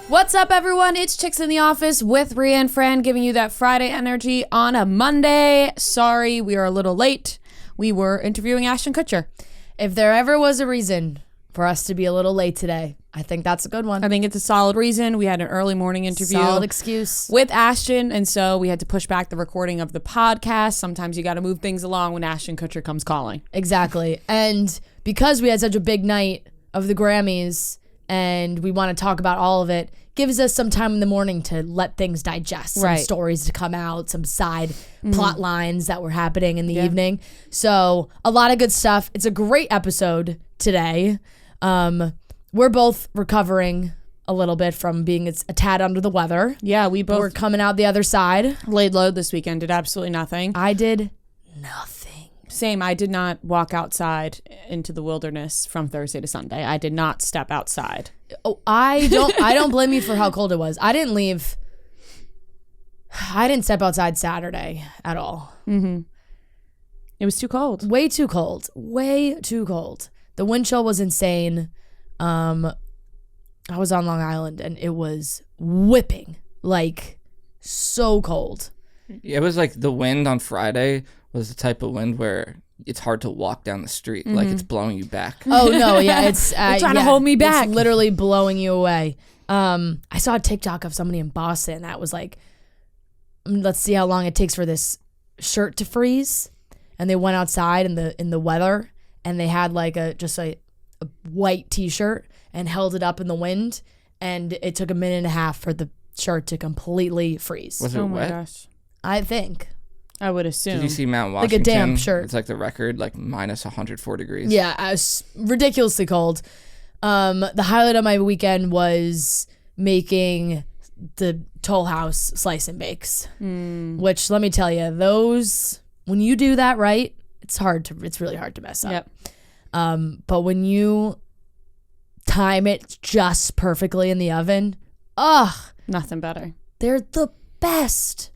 What's up, everyone? It's Chicks in the Office with Ria and Fran, giving you that Friday energy on a Monday. Sorry, we are a little late. We were interviewing Ashton Kutcher. If there ever was a reason for us to be a little late today, I think that's a good one. I think it's a solid reason. We had an early morning interview. Solid excuse. With Ashton, and so we had to push back the recording of the podcast. Sometimes you got to move things along when Ashton Kutcher comes calling. Exactly. And because we had such a big night of the Grammys and we want to talk about all of it, gives us some time in the morning to let things digest, some stories to come out, some side plot lines that were happening in the evening. So a lot of good stuff. It's a great episode today. We're both recovering a little bit from being a tad under the weather. Yeah, we're coming out the other side. Laid low this weekend, did absolutely nothing. I did nothing. Same. I did not walk outside into the wilderness from Thursday to Sunday. I did not step outside. Oh, I don't blame you for how cold it was. I didn't step outside Saturday at all. Mm-hmm. It was too cold. Way too cold. The wind chill was insane. I was on Long Island and it was whipping, like so cold. It was like the wind on Friday was the type of wind where it's hard to walk down the street. Like it's blowing you back. Oh no, yeah, it's trying to hold me back. It's literally blowing you away. I saw a TikTok of somebody in Boston that was like, let's see how long it takes for this shirt to freeze. And they went outside in the weather and they had like a white t-shirt and held it up in the wind, and it took a minute and a half for the shirt to completely freeze. Was it wet? My gosh. I think. I would assume. Did you see Mount Washington? Like a damp shirt. It's like the record, like minus 104 degrees. Yeah, I was ridiculously cold. The highlight of my weekend was making the Toll House slice and bakes, which let me tell you, those, when you do that right, it's really hard to mess up. Yep. But when you time it just perfectly in the oven, nothing better. They're the best.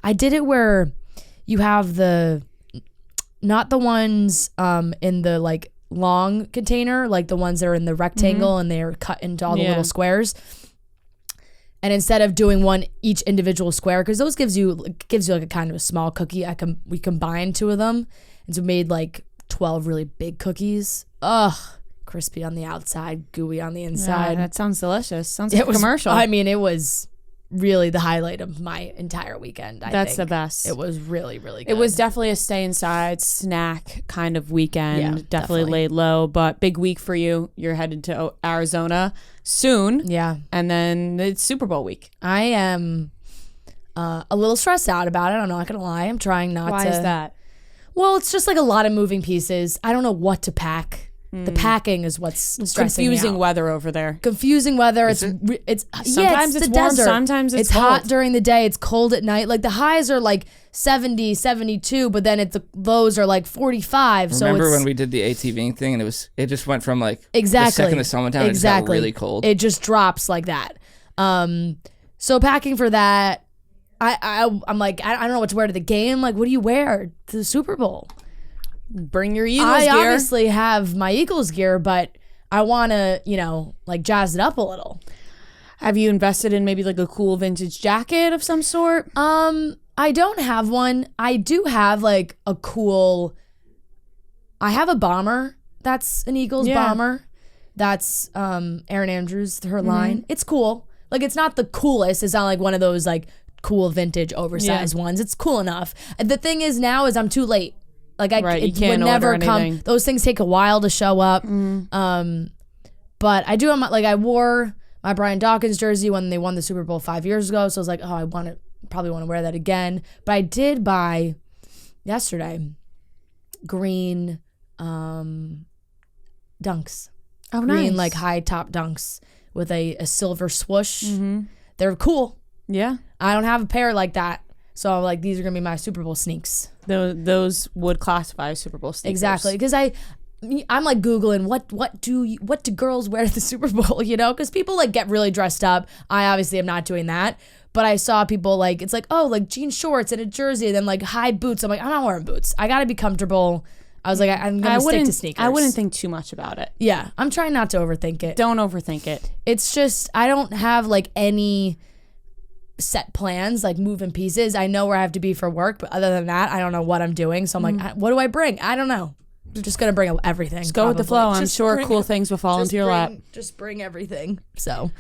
I did it where you have not the ones in the like long container, like the ones that are in the rectangle and they're cut into all the little squares. And instead of doing each individual square, because those gives you like a kind of a small cookie, we combined two of them, and so made like 12 really big cookies. Crispy on the outside, gooey on the inside. Yeah, that sounds delicious. Sounds like a commercial. I mean, it was really the highlight of my entire weekend. That's the best. It was really, really good. It was definitely a stay inside snack kind of weekend. Yeah, definitely laid low, but big week for you. You're headed to Arizona soon. Yeah. And then it's Super Bowl week. I am a little stressed out about it. I'm not going to lie. I'm trying not to. Why is that? Well, it's just like a lot of moving pieces. I don't know what to pack. The packing is what's stressing me out. Confusing weather over there. Confusing weather. It's sometimes it's the warm, desert. sometimes it's cold. cold. Hot during the day. It's cold at night. Like the highs are like 70, 72, but then the lows are like 45. Remember when we did the ATVing thing and it just went from like the second the sun went down, it just got really cold. It just drops like that. So packing for that, I'm like, I don't know what to wear to the game. Like, what do you wear to the Super Bowl? Bring your Eagles gear. I obviously have my Eagles gear, but I want to, like jazz it up a little. Have you invested in maybe like a cool vintage jacket of some sort? I don't have one. I do have like I have a bomber. That's an Eagles bomber. That's Erin Andrews, her line. It's cool. Like, it's not the coolest. It's not like one of those like cool vintage oversized ones. It's cool enough. The thing is now is I'm too late. Like it would never come. Those things take a while to show up. But I do. I wore my Brian Dawkins jersey when they won the Super Bowl 5 years ago. So I was like, I probably want to wear that again. But I did buy yesterday green dunks. Oh, green nice. like high top dunks with a silver swoosh. They're cool. Yeah. I don't have a pair like that. So I'm like, these are gonna be my Super Bowl sneaks. Those would classify as Super Bowl sneakers. Exactly, because I'm like Googling what do girls wear to the Super Bowl, because people like get really dressed up. I obviously am not doing that, but I saw people like, it's like, oh, like jean shorts and a jersey and then like high boots. I'm like, I'm not wearing boots. I gotta be comfortable. I was like, I'm going to stick to sneakers. I wouldn't think too much about it. Yeah, I'm trying not to overthink it. Don't overthink it. It's just, I don't have like any set plans, like moving pieces. I know where I have to be for work, but other than that, I don't know what I'm doing. So I'm like, what do I bring? I don't know. I'm just going to bring everything. Just go with the flow. I'm sure cool things will fall into your lap. Just bring everything. So,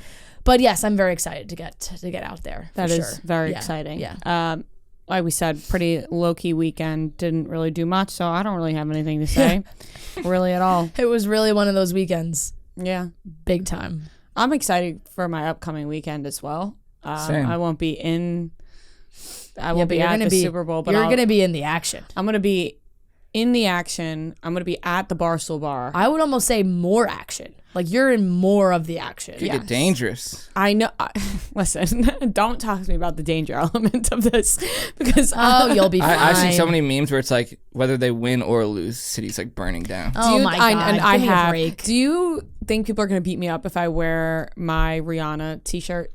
but yes, I'm very excited to get out there. That is very exciting. Yeah. Like we said, pretty low-key weekend. Didn't really do much, so I don't really have anything to say, really at all. It was really one of those weekends. Yeah. Big time. I'm excited for my upcoming weekend as well. Same. I won't be in. I won't be at the Super Bowl, but you're going to be in the action. I'm going to be in the action. I'm going to be at the Barstool Bar. I would almost say more action. Like you're in more of the action. You get dangerous. I know. Listen, don't talk to me about the danger element of this because you'll be fine. I've seen so many memes where it's like whether they win or lose, city's like burning down. Oh my God. I Give me a have. break. Do you think people are going to beat me up if I wear my Rihanna t-shirt?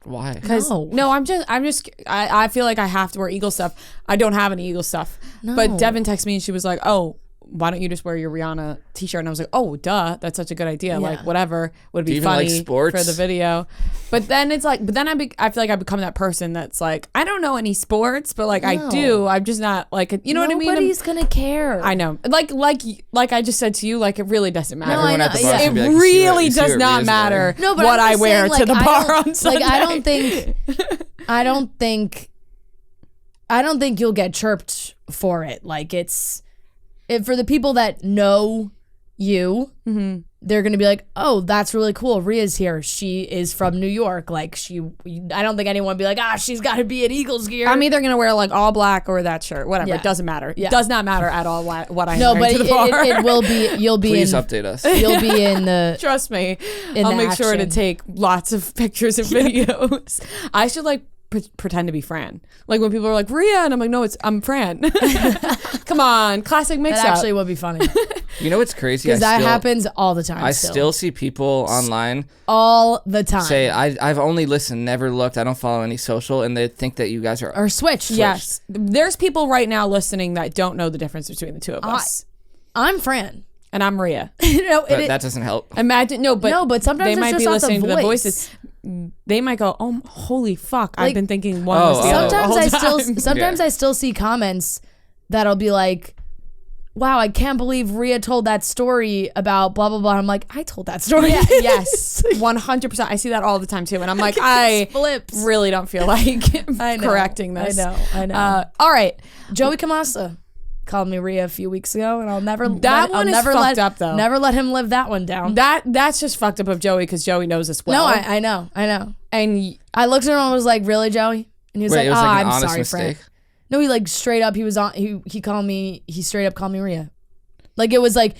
Why? Because no, I feel like I have to wear Eagle stuff. I don't have any Eagle stuff. No. But Devin texted me and she was like, "Oh, why don't you just wear your Rihanna t-shirt?" And I was like, "Oh, duh, that's such a good idea. Like, whatever would be funny for the video." But then it's like, I feel like I become that person that's like, I don't know any sports, but like I do. I'm just not like, you know what I mean? Nobody's gonna care. I know. Like I just said to you, like it really doesn't matter. Everyone at the bar It should be like, really you see does what not Ria's matter wearing. But what I'm I just wear saying, to the bar on Sunday. Like I don't think you'll get chirped for it. Like for the people that know you, they're gonna be like, "Oh, that's really cool. Ria's here. She is from New York. Like I don't think anyone would be like, she's got to be in Eagles gear." I'm either gonna wear like all black or that shirt, whatever. Yeah. It doesn't matter. Yeah. It does not matter at all what I No, wear but to the bar. it will be. You'll be Please in. update us. You'll be in the. Trust me, in I'll the make sure to action. take lots of pictures and videos. I should like pretend to be Fran. Like when people are like Ria, and I'm like, no, I'm Fran. Come on, classic mix-up. That actually would be funny You know what's crazy? because that happens all the time. I still see people online all the time say, I've only listened, never looked, I don't follow any social, and they think that you guys are or switched. Yes, there's people right now listening that don't know the difference between the two of us. I'm Fran. And I'm Ria. but that doesn't help. Imagine but sometimes they it's might just be not listening the to the voice. voices. They might go, "Oh, holy fuck! I've Like, been thinking one was the other." Sometimes I still see comments that'll be like, "Wow, I can't believe Ria told that story about blah blah blah." I'm like, I told that story. Yeah, yes, 100%. I see that all the time too, and I'm like, I really don't feel like correcting this. I know. All right, Joey Camassa called me Ria a few weeks ago, and I'll never fucked up though. Never let him live that one down. That's just fucked up of Joey because Joey knows us well. No, I know. And I looked at him and was like, "Really, Joey?" And he was Wait, it was like an "I'm honest sorry, mistake? Fran." No, he like straight up. He was on. He called me. He straight up called me Ria. Like it wasn't.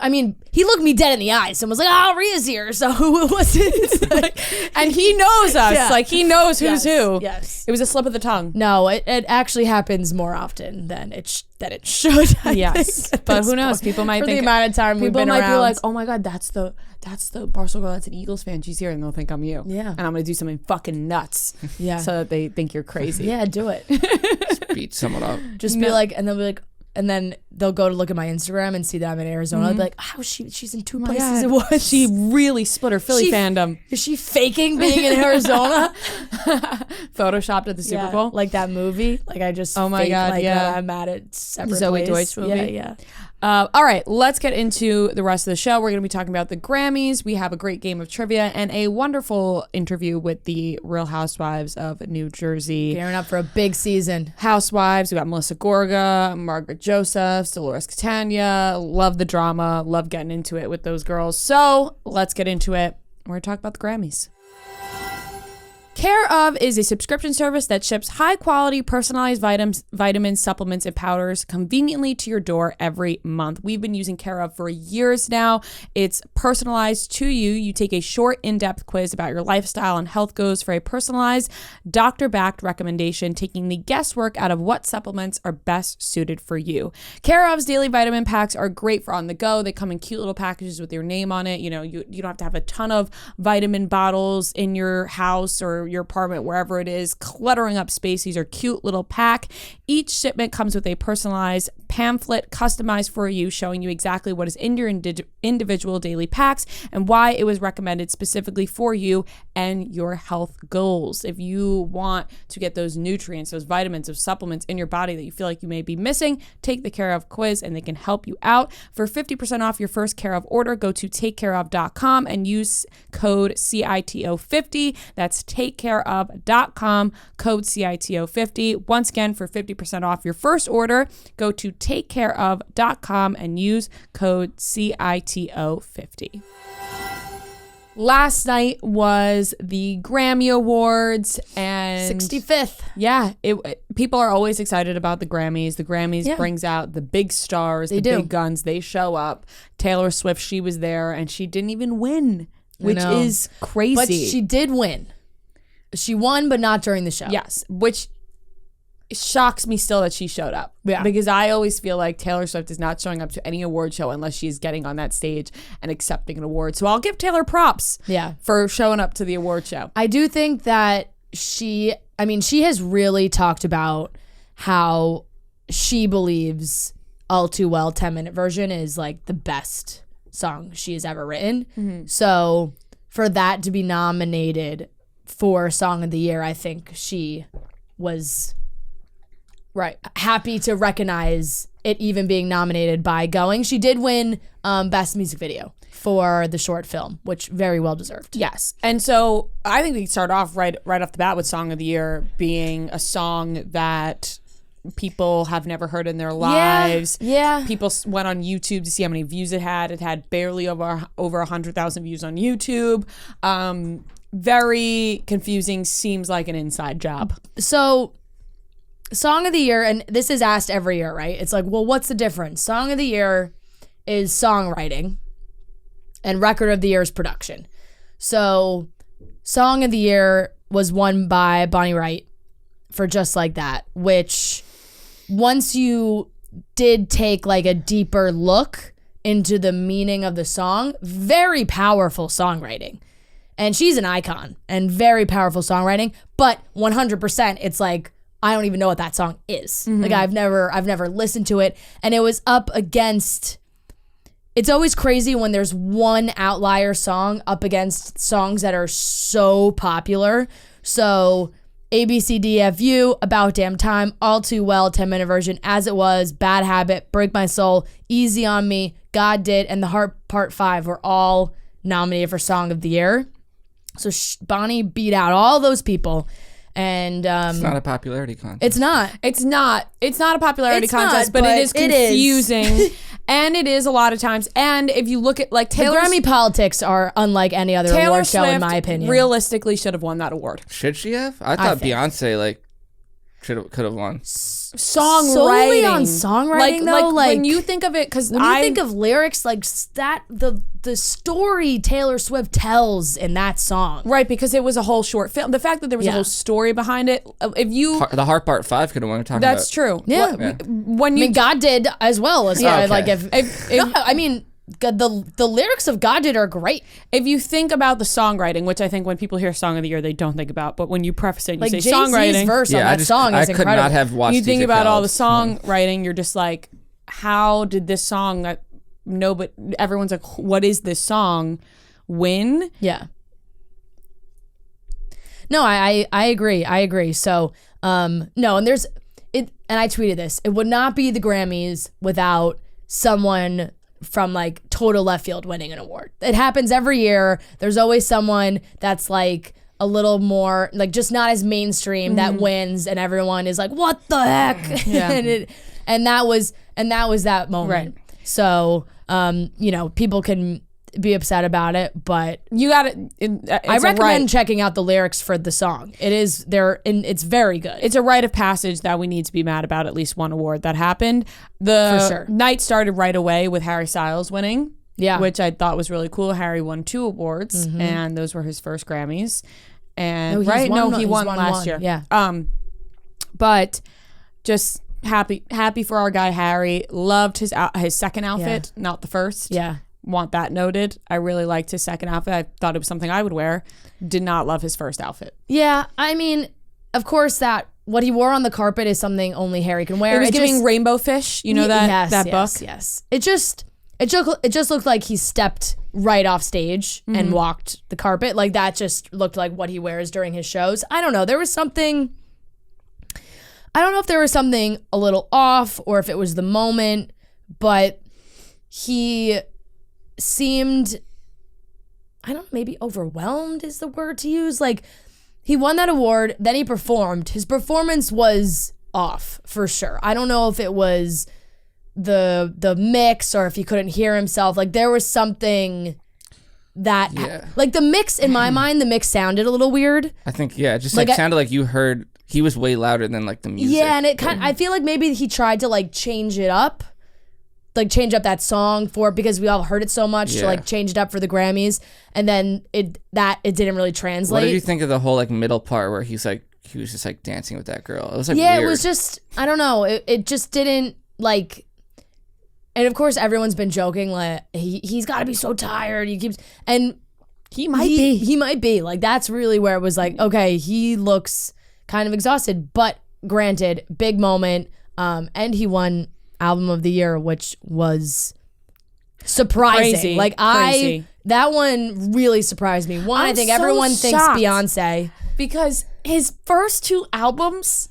I mean, he looked me dead in the eyes and was like, "Oh, Ria's here." So it wasn't. Like, and he knows us. Yeah. Like he knows who's who. Yes. It was a slip of the tongue. No, it actually happens more often than it should. I Yes, think, but who knows? People might for think the amount of time we've people been might around. be like, "Oh my god, that's the Barstool girl. That's an Eagles fan. She's here," and they'll think I'm you. Yeah. and I'm gonna do something fucking nuts. Yeah. so that they think you're crazy. Yeah, do it. Just beat someone up. Just be like, and they'll be like, and then they'll go to look at my Instagram and see that I'm in Arizona. They'll be like, "Oh, she's in two places at once. She really split her Philly fandom. Is she faking being in Arizona?" Photoshopped at the Super Bowl. Like that movie. Like I just Oh my faked, God, like, yeah. I'm at a separate Zoe place. Deutsch movie. Yeah. All right, let's get into the rest of the show. We're going to be talking about the Grammys. We have a great game of trivia and a wonderful interview with the Real Housewives of New Jersey. Gearing up for a big season. Housewives. We got Melissa Gorga, Margaret Josephs, Dolores Catania. Love the drama. Love getting into it with those girls. So let's get into it. We're going to talk about the Grammys. Care of is a subscription service that ships high-quality, personalized vitamins, supplements, and powders conveniently to your door every month. We've been using Care of for years now. It's personalized to you. You take a short, in-depth quiz about your lifestyle and health goals for a personalized, doctor-backed recommendation, taking the guesswork out of what supplements are best suited for you. Care of's daily vitamin packs are great for on the go. They come in cute little packages with your name on it. You know, you don't have to have a ton of vitamin bottles in your house or your apartment, wherever it is, cluttering up space. These are cute little pack. Each shipment comes with a personalized pamphlet customized for you, showing you exactly what is in your individual daily packs and why it was recommended specifically for you and your health goals. If you want to get those nutrients, those vitamins, those supplements in your body that you feel like you may be missing, take the Care of quiz and they can help you out. For 50% off your first Care of order, go to takecareof.com and use code CITO50. That's takecareof.com, code CITO50. Once again, for 50% off your first order, go to takecareof.com and use code CITO50. Last night was the Grammy Awards and 65th. Yeah, people are always excited about the Grammys. The Grammys brings out the big stars, big guns. They show up. Taylor Swift, she was there and she didn't even win, which is crazy. But she did win. She won, but not during the show. Yes, which shocks me still that she showed up. Yeah. Because I always feel like Taylor Swift is not showing up to any award show unless she's getting on that stage and accepting an award. So I'll give Taylor props for showing up to the award show. I do think that she has really talked about how she believes All Too Well 10-minute version is like the best song she has ever written. Mm-hmm. So for that to be nominated for Song of the Year, I think she was happy to recognize it even being nominated by going. She did win Best Music Video for the short film, which very well deserved. Yes. And so I think we can start off right off the bat with Song of the Year being a song that people have never heard in their lives. Yeah. People went on YouTube to see how many views it had. It had barely over 100,000 views on YouTube. Very confusing. Seems like an inside job. So Song of the Year, and this is asked every year, right? It's like, well, what's the difference? Song of the Year is songwriting and Record of the Year is production. So Song of the Year was won by Bonnie Raitt for Just Like That, which once you did take like a deeper look into the meaning of the song, very powerful songwriting. And she's an icon and very powerful songwriting, but 100% it's like, I don't even know what that song is. Mm-hmm. Like I've never listened to it. And it was up against, it's always crazy when there's one outlier song up against songs that are so popular. So ABCDFU, About Damn Time, All Too Well, 10-minute version, As It Was, Bad Habit, Break My Soul, Easy on Me, God Did, and The Heart Part 5 were all nominated for Song of the Year. So Bonnie beat out all those people. And it's not a popularity contest. It's not a popularity contest, but it is confusing. And it is a lot of times. And if you look at like the Grammy politics are unlike any other award show, in my opinion. Realistically should have won that award. Should she have? I thought Beyonce could have won. Songwriting. Solely on songwriting, though? Like when you think of it, because when you think of lyrics, like that, the story Taylor Swift tells in that song. Right, because it was a whole short film. The fact that there was a whole story behind it, if you... The Heart Part 5 could have won. That's true. Yeah. God Did as well. Okay. Like the lyrics of God Did are great. If you think about the songwriting, which I think when people hear Song of the Year, they don't think about, but when you preface it and you say Jay-Z's songwriting... verse on that song is incredible. I could not have watched You think DJ about Khaled. all the songwriting, you're just like, how did this song that... No, but everyone's like, what is this song? Win? Yeah. No, I agree. So, no, and there's it, and I tweeted this. It would not be the Grammys without someone from like total left field winning an award. It happens every year. There's always someone that's like a little more like just not as mainstream that wins, and everyone is like, what the heck? Yeah. and that was that moment. Right. So, people can be upset about it, but you got it. I recommend checking out the lyrics for the song. It's very good. It's a rite of passage that we need to be mad about at least one award that happened. The For sure. night started right away with Harry Styles winning, which I thought was really cool. Harry won 2 awards, and those were his first Grammys. And he won last year. Yeah. But just happy for our guy Harry. Loved his second outfit, not the first. Yeah. Want that noted. I really liked his second outfit. I thought it was something I would wear. Did not love his first outfit. Yeah, I mean, of course that what he wore on the carpet is something only Harry can wear. It was giving Rainbow Fish. You know that book? Yes. It just looked like he stepped right off stage and walked the carpet. Like that just looked like what he wears during his shows. I don't know. I don't know if there was something a little off or if it was the moment, but he seemed, I don't know, maybe overwhelmed is the word to use. Like, he won that award, then he performed. His performance was off for sure. I don't know if it was the mix or if he couldn't hear himself. Like, there was something that like the mix in my mind, the mix sounded a little weird. I think it just like sounded like you heard he was way louder than like the music. Yeah, and it kind I feel like maybe he tried to like change it up. Like change up that song for because we all heard it so much to like change it up for the Grammys, and then it didn't really translate. What did you think of the whole like middle part where he was just like dancing with that girl? It was like weird. It was just I don't know. It just didn't like. And of course, everyone's been joking like he's got to be so tired. He might be like that's really where it was like okay, he looks kind of exhausted. But granted, big moment, and he won Album of the Year, which was surprising. Crazy. That one really surprised me. I think so everyone thinks Beyonce because his first two albums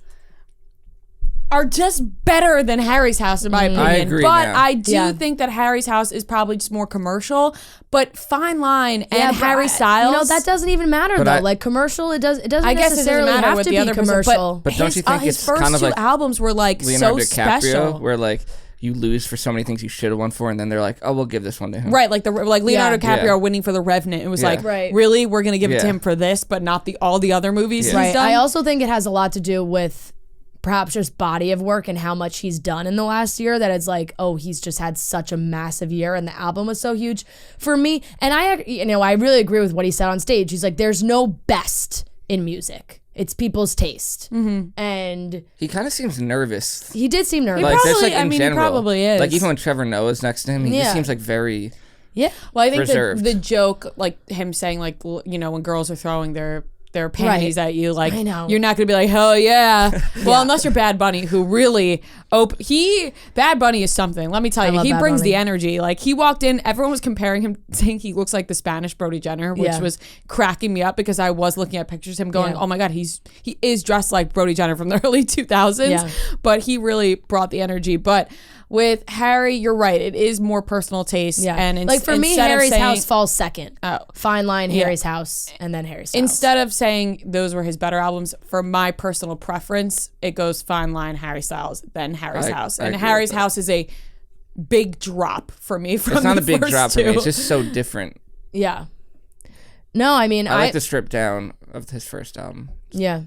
are just better than Harry's House in my opinion. I agree but now. I do think that Harry's House is probably just more commercial. But Fine Line and Harry Styles, that doesn't even matter though. Like commercial, it doesn't I guess necessarily it doesn't matter have with to the be other commercial. But don't you think his it's first kind of two like albums were like Leonardo so DiCaprio, special? where like you lose for so many things you should have won for, and then they're like, "Oh, we'll give this one to him." Right, like Leonardo DiCaprio winning for The Revenant. It was like, really, we're gonna give it to him for this, but not all the other movies he's done. I also think it has a lot to do with perhaps just body of work and how much he's done in the last year. That it's like, oh, he's just had such a massive year, and the album was so huge for me. And I really agree with what he said on stage. He's like, "There's no best in music." It's people's taste. And he kind of seems nervous. He did seem nervous. Like, probably, in he general, probably is. Like even when Trevor Noah's next to him, he just seems like very Well, I think reserved. the joke, like him saying like, when girls are throwing their panties at you, like, I know. you're not gonna be like, hell yeah. Well, unless you're Bad Bunny, who really Bad Bunny is something. Let me tell you, he brings the energy. Like he walked in, everyone was comparing him, saying he looks like the Spanish Brody Jenner, which was cracking me up because I was looking at pictures of him going, oh my god, he is dressed like Brody Jenner from the early 2000s, but he really brought the energy. But with Harry, you're right. It is more personal taste. Yeah. And like for me, Harry's House falls second. Oh. Fine Line, Harry's House, and then Harry's House. Instead of saying those were his better albums, for my personal preference, it goes Fine Line, Harry Styles, then Harry's House. And Harry's House is a big drop for me from It's not the a big first drop two. for me. It's just so different. Yeah. No, I mean, I like the strip down of his first album. Yeah.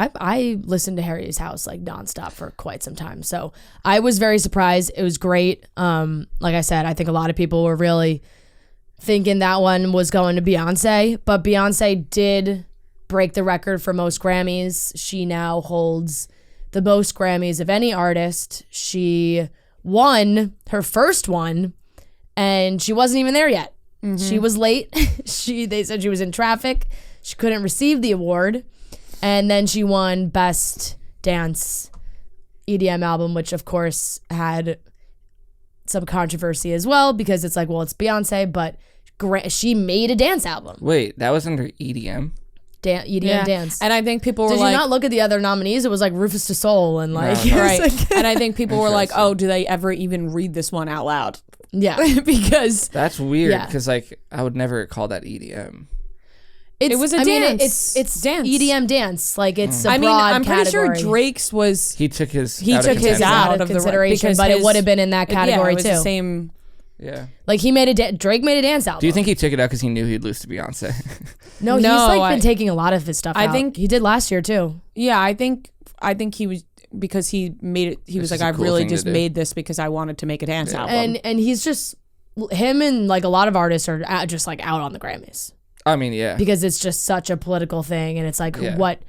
I listened to Harry's House like nonstop for quite some time. So I was very surprised. It was great. Like I said, I think a lot of people were really thinking that one was going to Beyonce, but Beyonce did break the record for most Grammys. She now holds the most Grammys of any artist. She won her first one, and she wasn't even there yet. She was late. They said she was in traffic. She couldn't receive the award. And then she won Best Dance EDM Album, which of course had some controversy as well because it's like, well, it's Beyonce, but she made a dance album. Wait, that was under EDM? EDM dance. And I think people were Did like... you not look at the other nominees? It was like Rufus Du Sol and like... No. Right. And I think people were like, oh, do they ever even read this one out loud? Yeah. Because... That's weird because like I would never call that EDM. It was a dance. It's dance. EDM dance. Like it's a broad I'm pretty category. sure Drake's was... He took his out of consideration, but it would have been in that category it was too. The same... Yeah. Like Drake made a dance album. Do you think he took it out because he knew he'd lose to Beyonce? No, he's like been taking a lot of his stuff out. I think he did last year too. Yeah, I think he was, because he made it, he was like, I really just made this because I wanted to make a dance album. And he's just, him and like a lot of artists are just like out on the Grammys. I mean, yeah. Because it's just such a political thing, and it's like what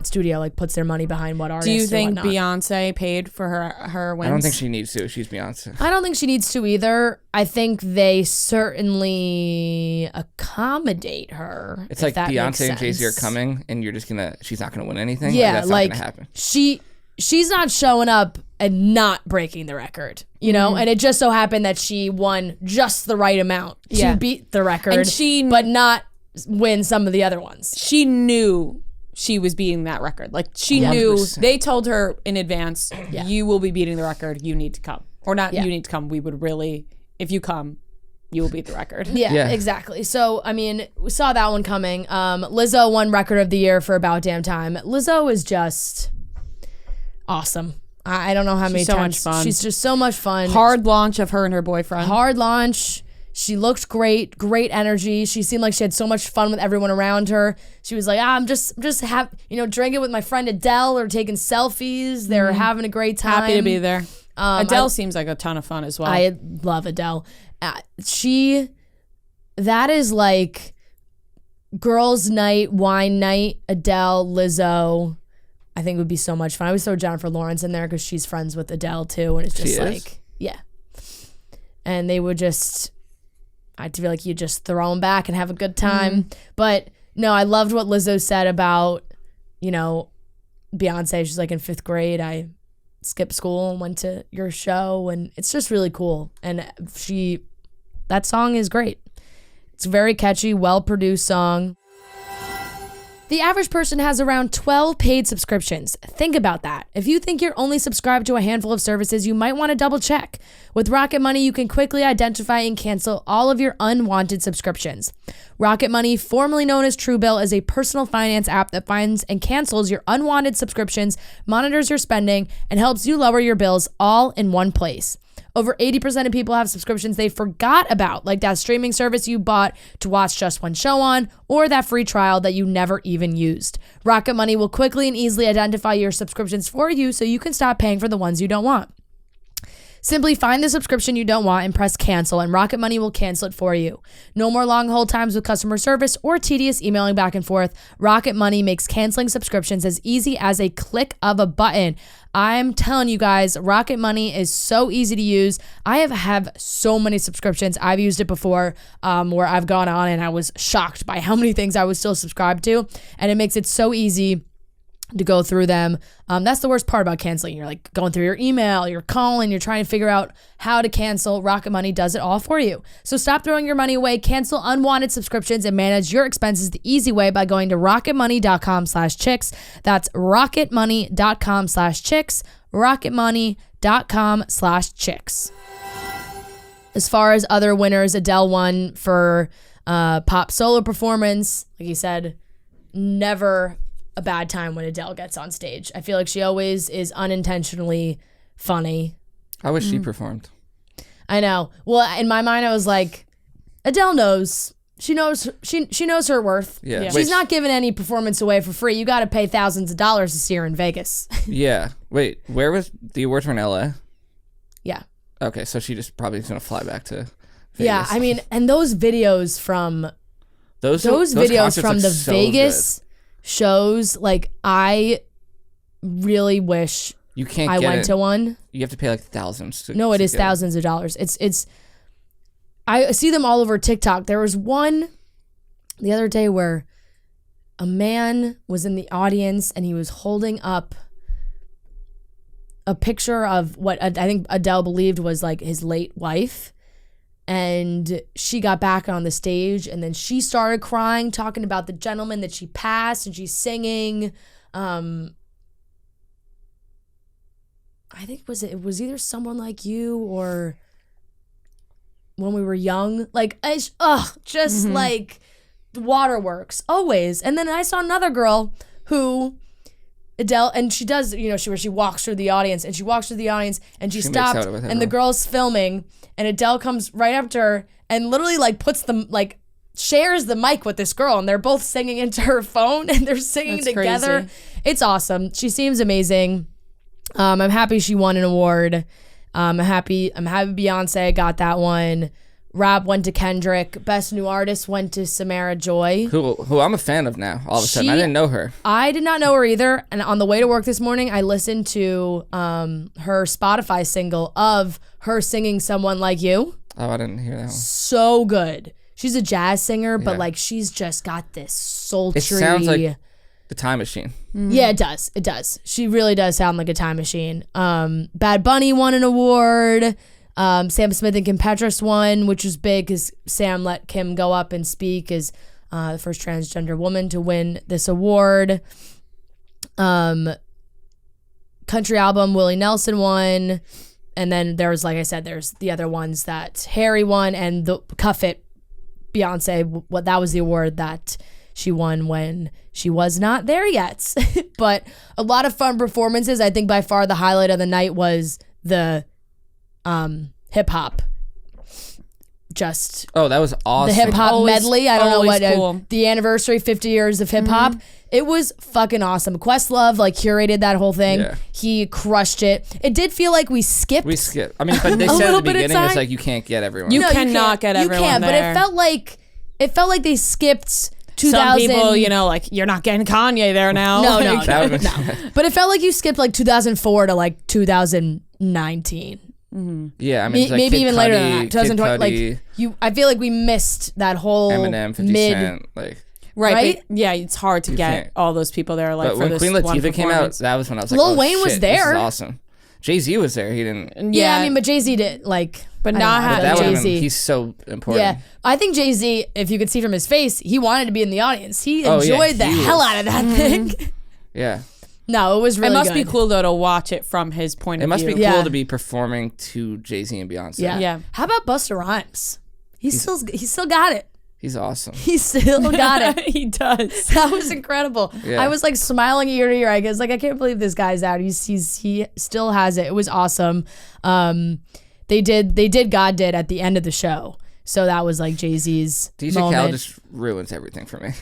studio like puts their money behind what artists. Do you think whatnot. Beyonce paid for her wins? I don't think she needs to. She's Beyonce. I don't think she needs to either. I think they certainly accommodate her. It's like Beyonce and Jay-Z are coming, and she's not gonna win anything. Yeah, that's like not gonna happen. She's not showing up and not breaking the record, you know? And it just so happened that she won just the right amount to beat the record, but not win some of the other ones. She knew she was beating that record. Like, she knew. They told her in advance, you will be beating the record. You need to come. Or not you need to come. We would really, if you come, you will beat the record. Yeah, exactly. So, I mean, we saw that one coming. Lizzo won Record of the Year for About Damn Time. Lizzo is just awesome. I don't know how many times. So much fun. She's just so much fun. Hard launch of her and her boyfriend. Hard launch. She looked great energy. She seemed like she had so much fun with everyone around her. She was like, I'm just drinking with my friend Adele or taking selfies. They're having a great time. Happy to be there. Adele seems like a ton of fun as well. I love Adele. That is like girls' night, wine night, Adele, Lizzo. I think it would be so much fun. I always throw Jennifer Lawrence in there because she's friends with Adele too. And it's just yeah. And they would just, I feel like you just throw them back and have a good time. But no, I loved what Lizzo said about, Beyonce. She's like, in 5th grade, I skipped school and went to your show. And it's just really cool. And that song is great. It's a very catchy, well-produced song. The average person has around 12 paid subscriptions. Think about that. If you think you're only subscribed to a handful of services, you might want to double check. With Rocket Money, you can quickly identify and cancel all of your unwanted subscriptions. Rocket Money, formerly known as Truebill, is a personal finance app that finds and cancels your unwanted subscriptions, monitors your spending, and helps you lower your bills all in one place. Over 80% of people have subscriptions they forgot about, like that streaming service you bought to watch just one show on, or that free trial that you never even used. Rocket Money will quickly and easily identify your subscriptions for you so you can stop paying for the ones you don't want. Simply find the subscription you don't want and press cancel, and Rocket Money will cancel it for you. No more long hold times with customer service or tedious emailing back and forth. Rocket Money makes canceling subscriptions as easy as a click of a button. I'm telling you guys, Rocket Money is so easy to use. I have so many subscriptions. I've used it before where I've gone on and I was shocked by how many things I was still subscribed to, and it makes it so easy to go through them. That's the worst part about canceling. You're like going through your email, you're calling, you're trying to figure out how to cancel. Rocket Money does it all for you. So stop throwing your money away, cancel unwanted subscriptions, and manage your expenses the easy way by going to rocketmoney.com/chicks. That's rocketmoney.com/chicks, rocketmoney.com/chicks. As far as other winners, Adele won for pop solo performance. Like you said, never a bad time when Adele gets on stage. I feel like she always is unintentionally funny. I wish she performed. I know. Well, in my mind, I was like, Adele knows. She knows her worth. Yeah. She's not giving any performance away for free. You got to pay thousands of dollars to see her in Vegas. Yeah. Wait, where was the awards? Were in LA? Yeah. Okay, so she just probably is going to fly back to Vegas. Yeah, I mean, and those videos from those videos from the so Vegas shows, like, I really wish you can't I went to one. You have to pay like thousands. No, it is thousands of dollars. It's I see them all over TikTok. There was one the other day where a man was in the audience and he was holding up a picture of what I think Adele believed was like his late wife. And she got back on the stage and then she started crying, talking about the gentleman that she passed, and she's singing. I think it was either Someone Like You or When We Were Young. Like, like waterworks always. And then I saw another girl who Adele, and she does, where she walks through the audience and she stopped and the girl's filming and Adele comes right up to her and literally like shares the mic with this girl, and they're both singing into her phone and they're singing That's together. crazy. It's awesome. She seems amazing. I'm happy she won an award. I'm happy Beyonce got that one. Rap went to Kendrick. Best New Artist went to Samara Joy. Who I'm a fan of now. All of a sudden, I didn't know her. I did not know her either. And on the way to work this morning, I listened to her Spotify single of her singing "Someone Like You." Oh, I didn't hear that one. So good. She's a jazz singer, but Yeah. like she's just got this sultry. It sounds like the Time Machine. Yeah, it does. It does. She really does sound like a time machine. Bad Bunny won an award. Sam Smith and Kim Petras won, which was big because Sam let Kim go up and speak as the first transgender woman to win this award. Country album, Willie Nelson won. And then there's, like I said, there's the other ones that Harry won, and the Cuff It, Beyonce, what that was the award that she won when she was not there yet. But a lot of fun performances. I think by far the highlight of the night was the hip hop. Just that was awesome. the hip hop Always- medley. I don't know always what cool. the anniversary 50 years of hip hop. It was fucking awesome. Questlove like curated that whole thing. Yeah. He crushed it. It did feel like we skipped. We skipped. I mean, but they A said at little the bit of beginning, it's time. like you can't get everyone. You No, cannot get everyone You can't, there. but it felt like they skipped 2000. Some people, like you're not getting Kanye there now. No, Like, That would've been- But it felt like you skipped like 2004 to like 2019. Yeah, I mean, it's like Maybe Kid even later Cudi, than that. 2020. Kid Cudi, Like I feel like we missed that whole Eminem, 50 mid. Cent, like. Right? But yeah, it's hard to get can't. all those people there. Like But for when this Queen one Latifah came out, performance. that was when I was like, Lil oh, Wayne was shit, there. This is awesome. Jay-Z was there. He didn't. Yeah, I mean, but Jay-Z did like. But I not don't know, I have feel That like would Jay-Z. he's so important. Yeah, I think Jay-Z, if you could see from his face, he wanted to be in the audience. He Oh, yeah, enjoyed the he hell was. out of that thing. Yeah. No, it was really it must be good. cool though to watch it from his point It of must view. be Yeah. cool to be performing to Jay-Z and Beyonce. Yeah. Yeah. How about Busta Rhymes? He's still got it. He's awesome. He still got it. He does. That was incredible. Yeah. I was like smiling ear to ear. I guess like I can't believe this guy's out. He still has it. It was awesome. They did God Did at the end of the show. So that was like Jay-Z's DJ moment. Khaled just ruins everything for me.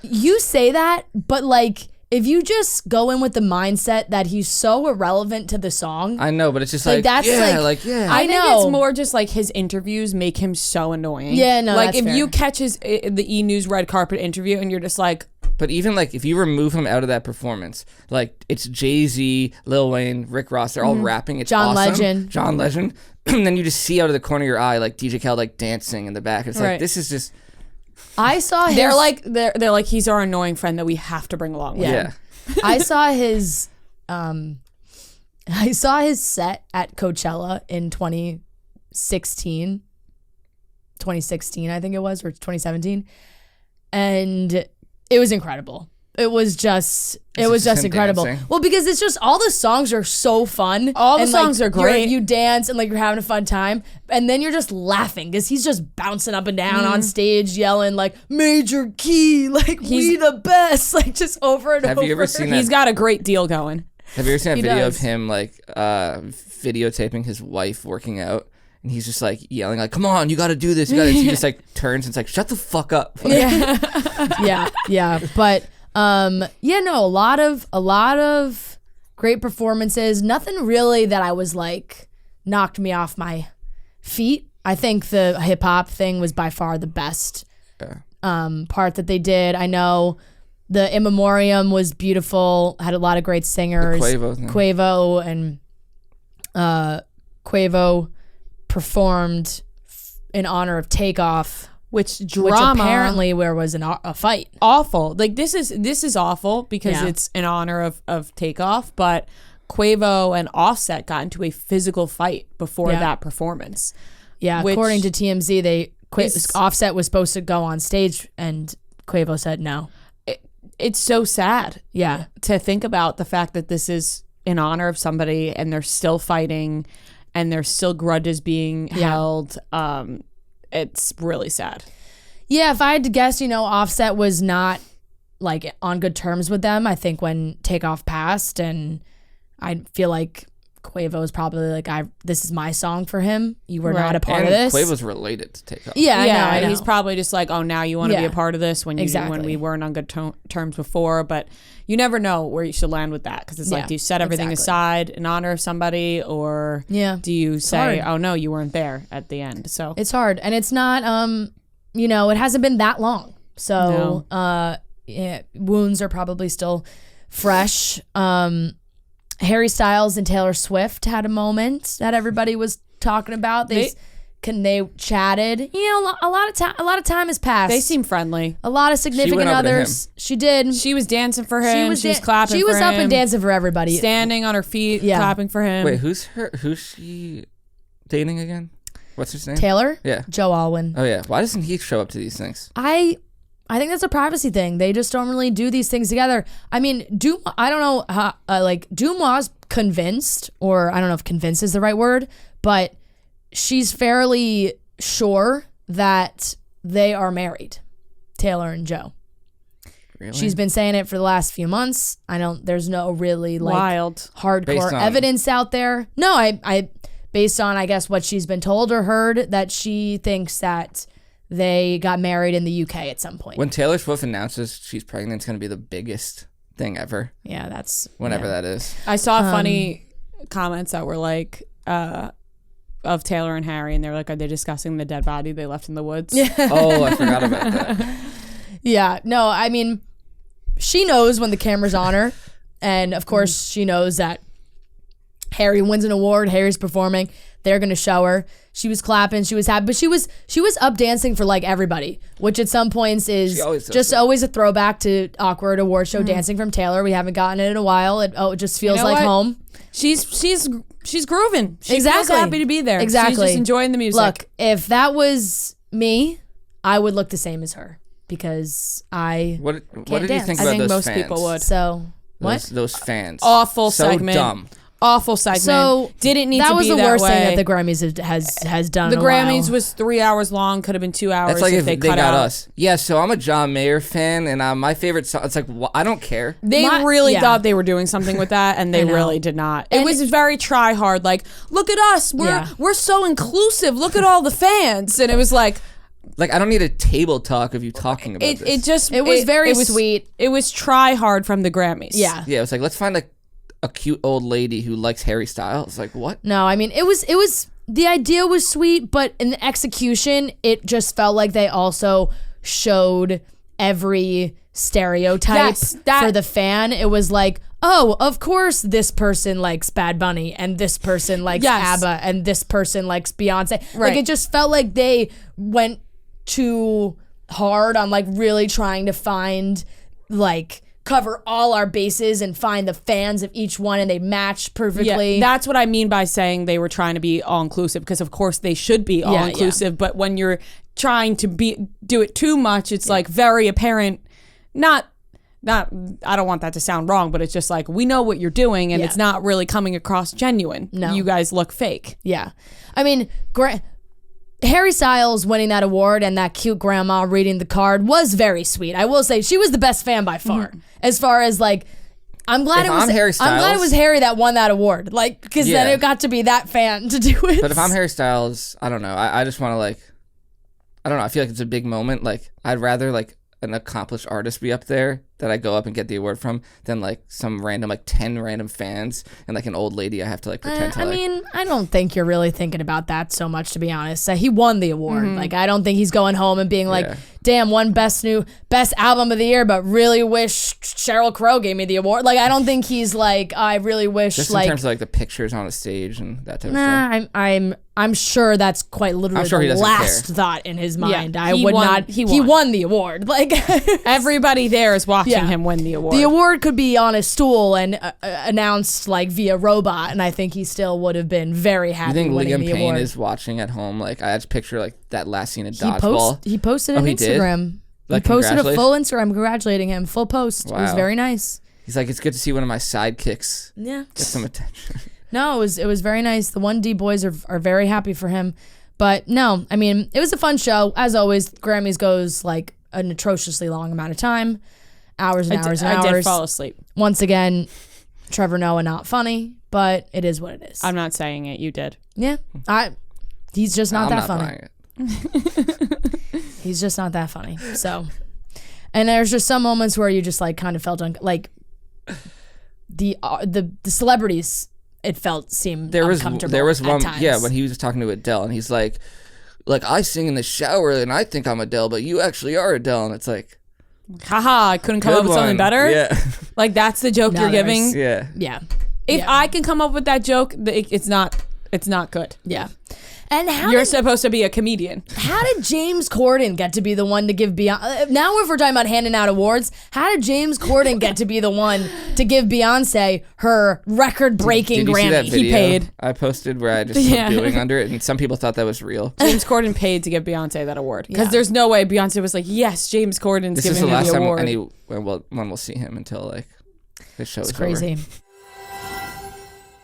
You say that, but like if you just go in with the mindset that he's so irrelevant to the song, I know, but it's just Like, like, that's yeah, like- yeah. I think know. it's more just like his interviews make him so annoying. Yeah, no, like that's if you fair. catch the E! News red carpet interview and you're just like, But even like if you remove him out of that performance, like it's Jay-Z, Lil Wayne, Rick Ross, they're all rapping. It's John awesome. Legend. John Legend. And then you just see out of the corner of your eye like DJ Khaled like dancing in the back. It's Right. like this is just I saw his, they're like he's our annoying friend that we have to bring along with. yeah. I saw his set at Coachella in 2016 I think it was, or 2017, and it was incredible. It was just him incredible. dancing? Well, because it's just all the songs are so fun. All the and, songs are great. You dance and like you're having a fun time, and then you're just laughing because he's just bouncing up and down on stage, yelling like major key, like we the best, like just over and Have over. you ever seen that? He's got a great deal going. Have you ever seen that He video does. of him like videotaping his wife working out? And he's just like yelling like, "Come on, you got to do this." You got to. He just like turns and it's like, "Shut the fuck up." Like, yeah. But a lot of great performances. Nothing really that I was like knocked me off my feet. I think the hip hop thing was by far the best part that they did. I know the In Memoriam was beautiful. Had a lot of great singers. Quavo thing. Quavo performed in honor of Takeoff, Which drama? which apparently where was a fight. Awful. Like this is awful because Yeah. it's in honor of Takeoff, but Quavo and Offset got into a physical fight before Yeah. that performance. Yeah, Which according to TMZ, is- Offset was supposed to go on stage, and Quavo said no. It's so sad Yeah, to think about the fact that this is in honor of somebody and they're still fighting and there's still grudges being held. It's really sad. yeah. If I had to guess, Offset was not like on good terms with them. I think when Takeoff passed, and I feel like Quavo is probably like, this is my song for him. You were Right. not a part And of this. Quavo's related to Takeoff. Yeah, I know. He's probably just like, oh, now you want to be Yeah. a part of this when Exactly. we weren't on good terms before. But you never know where you should land with that, because it's like, Yeah, do you set everything exactly. aside in honor of somebody, or do you say, hard. oh no, you weren't there at the end? So It's hard, and it's not. It hasn't been that long, so wounds are probably still fresh. Harry Styles and Taylor Swift had a moment that everybody was talking about. They chatted. A lot of time has passed. they seem friendly. a lot of significant went over to others. She did. She was dancing for him. She was clapping. She was for up him, and dancing for everybody. standing on her feet, Yeah. clapping for him. Wait, who's she dating again? What's his name? Taylor. Yeah. Joe Alwyn. Oh yeah. Why doesn't he show up to these things? I think that's a privacy thing. They just don't really do these things together. I mean, I don't know how, Dumois convinced, or I don't know if convinced is the right word, but she's fairly sure that they are married, Taylor and Joe. Really? She's been saying it for the last few months. There's no really Wild. hardcore evidence out there. No, I based on, I guess, what she's been told or heard, that she thinks that they got married in the UK at some point. When Taylor Swift announces she's pregnant, it's going to be the biggest thing ever. Yeah, that's Whenever that is. I saw funny comments that were like, of Taylor and Harry, and they were like, are they discussing the dead body they left in the woods? Yeah. Oh, I forgot about that. Yeah, no, I mean, she knows when the camera's on her, and of course she knows that Harry wins an award, Harry's performing, they're gonna show her. She was clapping, she was happy, but she was up dancing for like everybody, which at some points is just always a throwback to awkward award show dancing from Taylor. We haven't gotten it in a while. It just feels like home. She's grooving. She Exactly. feels happy to be there. Exactly. She's just enjoying the music. Look, if that was me, I would look the same as her, because What did you dance. think I about think those most fans? people would. so what? Those fans. Awful so segment. dumb. Awful segment. So didn't need that to was be the that worst way. thing that the Grammys has done. The in a Grammys while. was 3 hours long. Could have been 2 hours. That's like if they cut got out. us. Yeah, so I'm a John Mayer fan, and my favorite song, it's like, I don't care. They really thought they were doing something with that, and they really did not. It was very try hard. Like, look at us. We're so inclusive. Look at all the fans. And it was like I don't need a table talk of you talking about this. It was very sweet. It was try hard from the Grammys. Yeah. Yeah, it was like, let's find a cute old lady who likes Harry Styles. Like, what? No, I mean, it was the idea was sweet, but in the execution, it just felt like they also showed every stereotype for the fan. It was like, oh, of course this person likes Bad Bunny, and this person likes ABBA, and this person likes Beyonce. Right. Like, it just felt like they went too hard on like really trying to find cover all our bases and find the fans of each one, and they match perfectly. Yeah, that's what I mean by saying they were trying to be all inclusive, because of course they should be all inclusive, but when you're trying to do it too much, it's like very apparent. Not I don't want that to sound wrong, but it's just like, we know what you're doing, and it's not really coming across genuine. No. You guys look fake. Yeah. I mean, Harry Styles winning that award and that cute grandma reading the card was very sweet. I will say she was the best fan by far. As far as like, I'm glad I'm glad it was Harry that won that award. Like, because then it got to be that fan to do it. But if I'm Harry Styles, I don't know. I just want to I don't know. I feel like it's a big moment. Like, I'd rather an accomplished artist be up there that I go up and get the award from than some random 10 random fans and an old lady I have to pretend to I mean, I don't think you're really thinking about that so much, to be honest. He won the award. I don't think he's going home and being damn, won best album of the year, but really wish Sheryl Crow gave me the award. I don't think he's I really wish just in terms of the pictures on the stage and that type of stuff. I'm sure that's quite literally sure he the doesn't last care. thought in his mind. Yeah, I would not. He won the award. Everybody there is watching him win the award. The award could be on a stool and announced via robot, and I think he still would have been very happy. You think winning Liam the Payne award. is watching at home? I just picture that last scene of Dodgeball. He posted on he did? Instagram. He posted a congratulations? full Instagram congratulating him. Full post. It was Wow. very nice. He's like, it's good to see one of my sidekicks Yeah. get some attention. No, it was very nice. The 1D boys are very happy for him. But no, I mean, it was a fun show. As always, Grammys goes an atrociously long amount of time. Hours and hours and hours. I did fall asleep. Once again, Trevor Noah not funny, but it is what it is. I'm not saying it. You did. Yeah, he's just not that funny. Buying it. He's just not that funny. So, and there's just some moments where you just like kind of felt like the celebrities. It seemed uncomfortable. There was at one, times. when he was talking to Adele, and he's like I sing in the shower, and I think I'm Adele, but you actually are Adele, and it's like, haha, I couldn't come good up with something one. better. Yeah, Like that's the joke No, you're there giving. is. yeah. Yeah. If I can come up with that joke, it's not good. Yeah. And You're supposed to be a comedian. how did James Corden get to be the one to give Beyonce? Now, if we're talking about handing out awards, how did James Corden get to be the one to give Beyonce her record-breaking Did you see Grammy? that video He paid. I posted where I just Yeah. put doing under it, and some people thought that was real. James Corden paid to give Beyonce that award because Yeah. there's no way Beyonce was like, yes, James Corden's This is giving the me last the time award. anyone will see him until like his show is Crazy. over.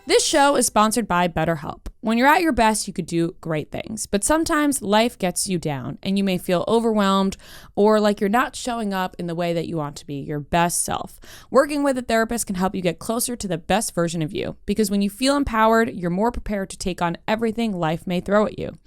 This show is sponsored by BetterHelp. When you're at your best, you could do great things, but sometimes life gets you down and you may feel overwhelmed or like you're not showing up in the way that you want to be, your best self. Working with a therapist can help you get closer to the best version of you because when you feel empowered, you're more prepared to take on everything life may throw at you.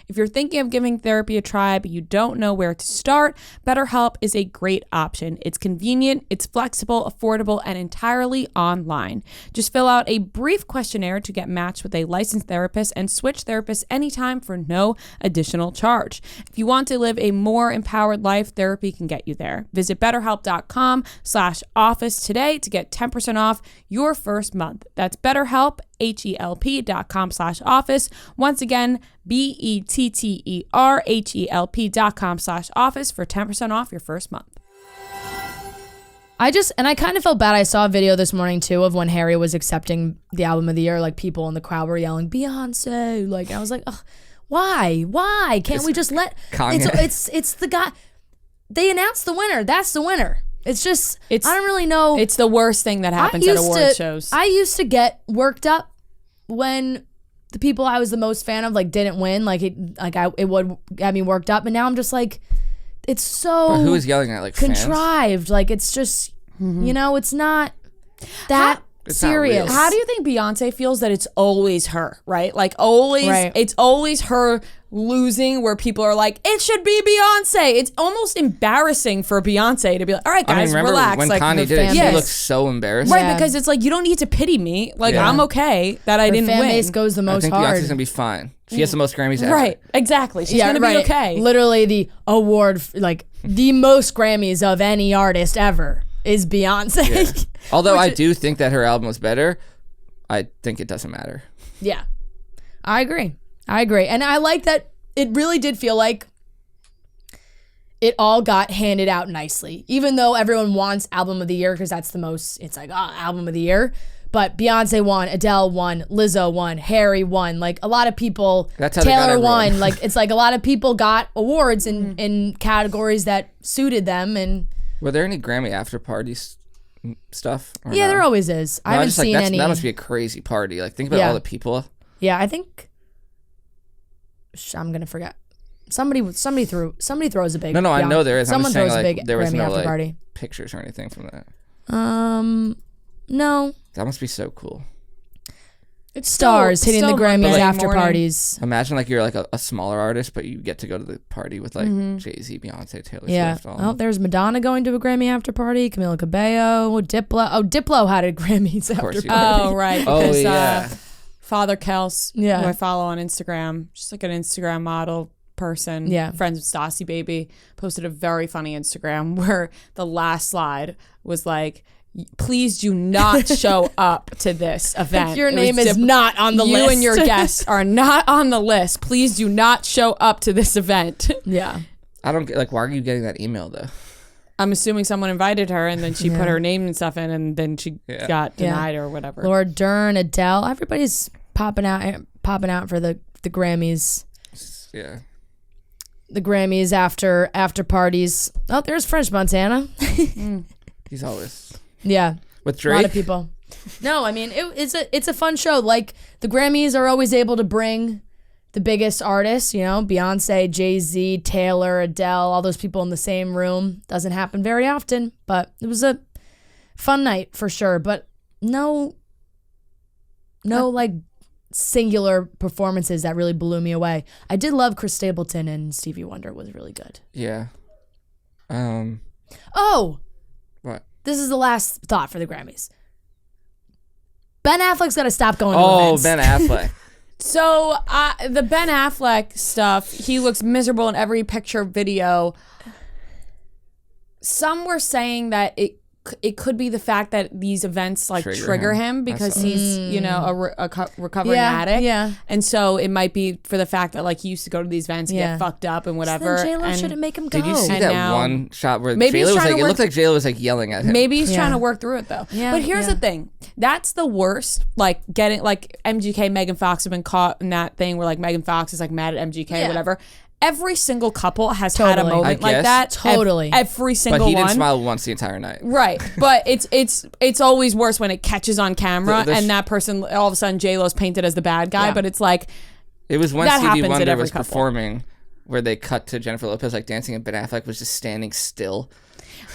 If you're thinking of giving therapy a try, but you don't know where to start, BetterHelp is a great option. It's convenient, it's flexible, affordable, and entirely online. Just fill out a brief questionnaire to get matched with a licensed therapist and switch therapists anytime for no additional charge. If you want to live a more empowered life, therapy can get you there. Visit BetterHelp.com/office today to get 10% off your first month. That's BetterHelp, HELP.com/office. Once again, BetterHelp.com/office for 10% off your first month. I kind of felt bad. I saw a video this morning too of when Harry was accepting the album of the year. Like people in the crowd were yelling Beyonce. Like I was like, ugh, why? Can't we just let Kanye. It's the guy. They announced the winner. That's the winner. It's just I don't really know. It's the worst thing that happens at award shows. I used to get worked up when the people I was the most fan of like didn't win. It would get me worked up, and now I'm just like, it's so But who is yelling at contrived. fans? Like it's just it's not that It's not serious. real. How do you think Beyonce feels that it's always her, right? Like always, Right. It's always her losing where people are like, it should be Beyonce. It's almost embarrassing for Beyonce to be like, all right, guys, remember relax. when like, Kanye her did it, fan she base- looked so embarrassed. Right, Yeah. because it's like, you don't need to pity me. Like, Yeah. I'm okay that I Her didn't fan win. base goes the I most think hard. Beyonce's gonna be fine. She has the most Grammys ever. Right, exactly. She's going to be okay. Literally the award, like the most Grammys of any artist ever is Beyonce. Yeah. Although I do think that her album was better, I think it doesn't matter. Yeah, I agree. And I like that it really did feel like it all got handed out nicely. Even though everyone wants album of the year because that's the most, it's like, album of the year. But Beyonce won, Adele won, Lizzo won, Harry won. Like a lot of people, That's how they got Taylor everyone. won. Like it's like a lot of people got awards in categories that suited them. And Were there any Grammy after parties stuff? Or yeah, no? there always is. I haven't seen any. That must be a crazy party. Like think about Yeah. all the people. Yeah, I think I'm gonna forget. Somebody throws a big. No, I Beyonce- know there is. I'm Someone just saying, throws a like, big there was Grammy no after like party. pictures or anything from that. No. That must be so cool. It's Stars hitting the still Grammys Monday after morning. parties. Imagine like you're like a smaller artist, but you get to go to the party with like Jay-Z, Beyonce, Taylor Yeah. Swift. Oh, there's Madonna going to a Grammy after party. Camila Cabello, Diplo. Oh, Diplo had a Grammys course after he party. Oh, right. Oh Because yeah. Father Kels, Yeah. who I follow on Instagram, just like an Instagram model person, Yeah. friends with Stassi Baby, posted a very funny Instagram where the last slide was like, please do not show up to this event. Your It was name is not on the you list. and your guests are not on the list. Please do not show up to this event. Yeah. I don't get like why are you getting that email though? I'm assuming someone invited her and then she put her name and stuff in and then she Yeah. got denied or whatever. Laura Dern, Adele, everybody's popping out for the Grammys. Yeah. The Grammys after parties. Oh, there's French Montana. He's always Yeah. with A Drake. lot of people. No, I mean it's a fun show. Like the Grammys are always able to bring the biggest artists, Beyonce, Jay-Z, Taylor, Adele, all those people in the same room. Doesn't happen very often, but it was a fun night for sure. But no like singular performances that really blew me away. I did love Chris Stapleton and Stevie Wonder was really good. Yeah. Oh, What? this is the last thought for the Grammys. Ben Affleck's got to stop going to Oh, events. Ben Affleck. So the Ben Affleck stuff, he looks miserable in every picture, video. Some were saying that it could be the fact that these events like trigger him because he's a recovering addict. Yeah. And so it might be for the fact that like he used to go to these events and get fucked up and whatever. Then J-Lo and shouldn't make him go. Did you see And that now- one shot where Maybe he's J-Lo was trying like, to it looked like J-Lo was like yelling at him. Maybe he's Yeah. trying to work through it though. Yeah, But here's yeah. the thing. That's the worst. Like getting like MGK, Megan Fox have been caught in that thing where like Megan Fox is like mad at MGK, Yeah. whatever. Every single couple has had a Totally. moment I like guess. that. Totally. Every single But he one. didn't smile once the entire night. Right, but it's always worse when it catches on camera The and that person all of a sudden J-Lo's painted as the bad guy. Yeah. But it's like It was when That Stevie happens at Wonder every was couple. performing where they cut to Jennifer Lopez like dancing and Ben Affleck was just standing still.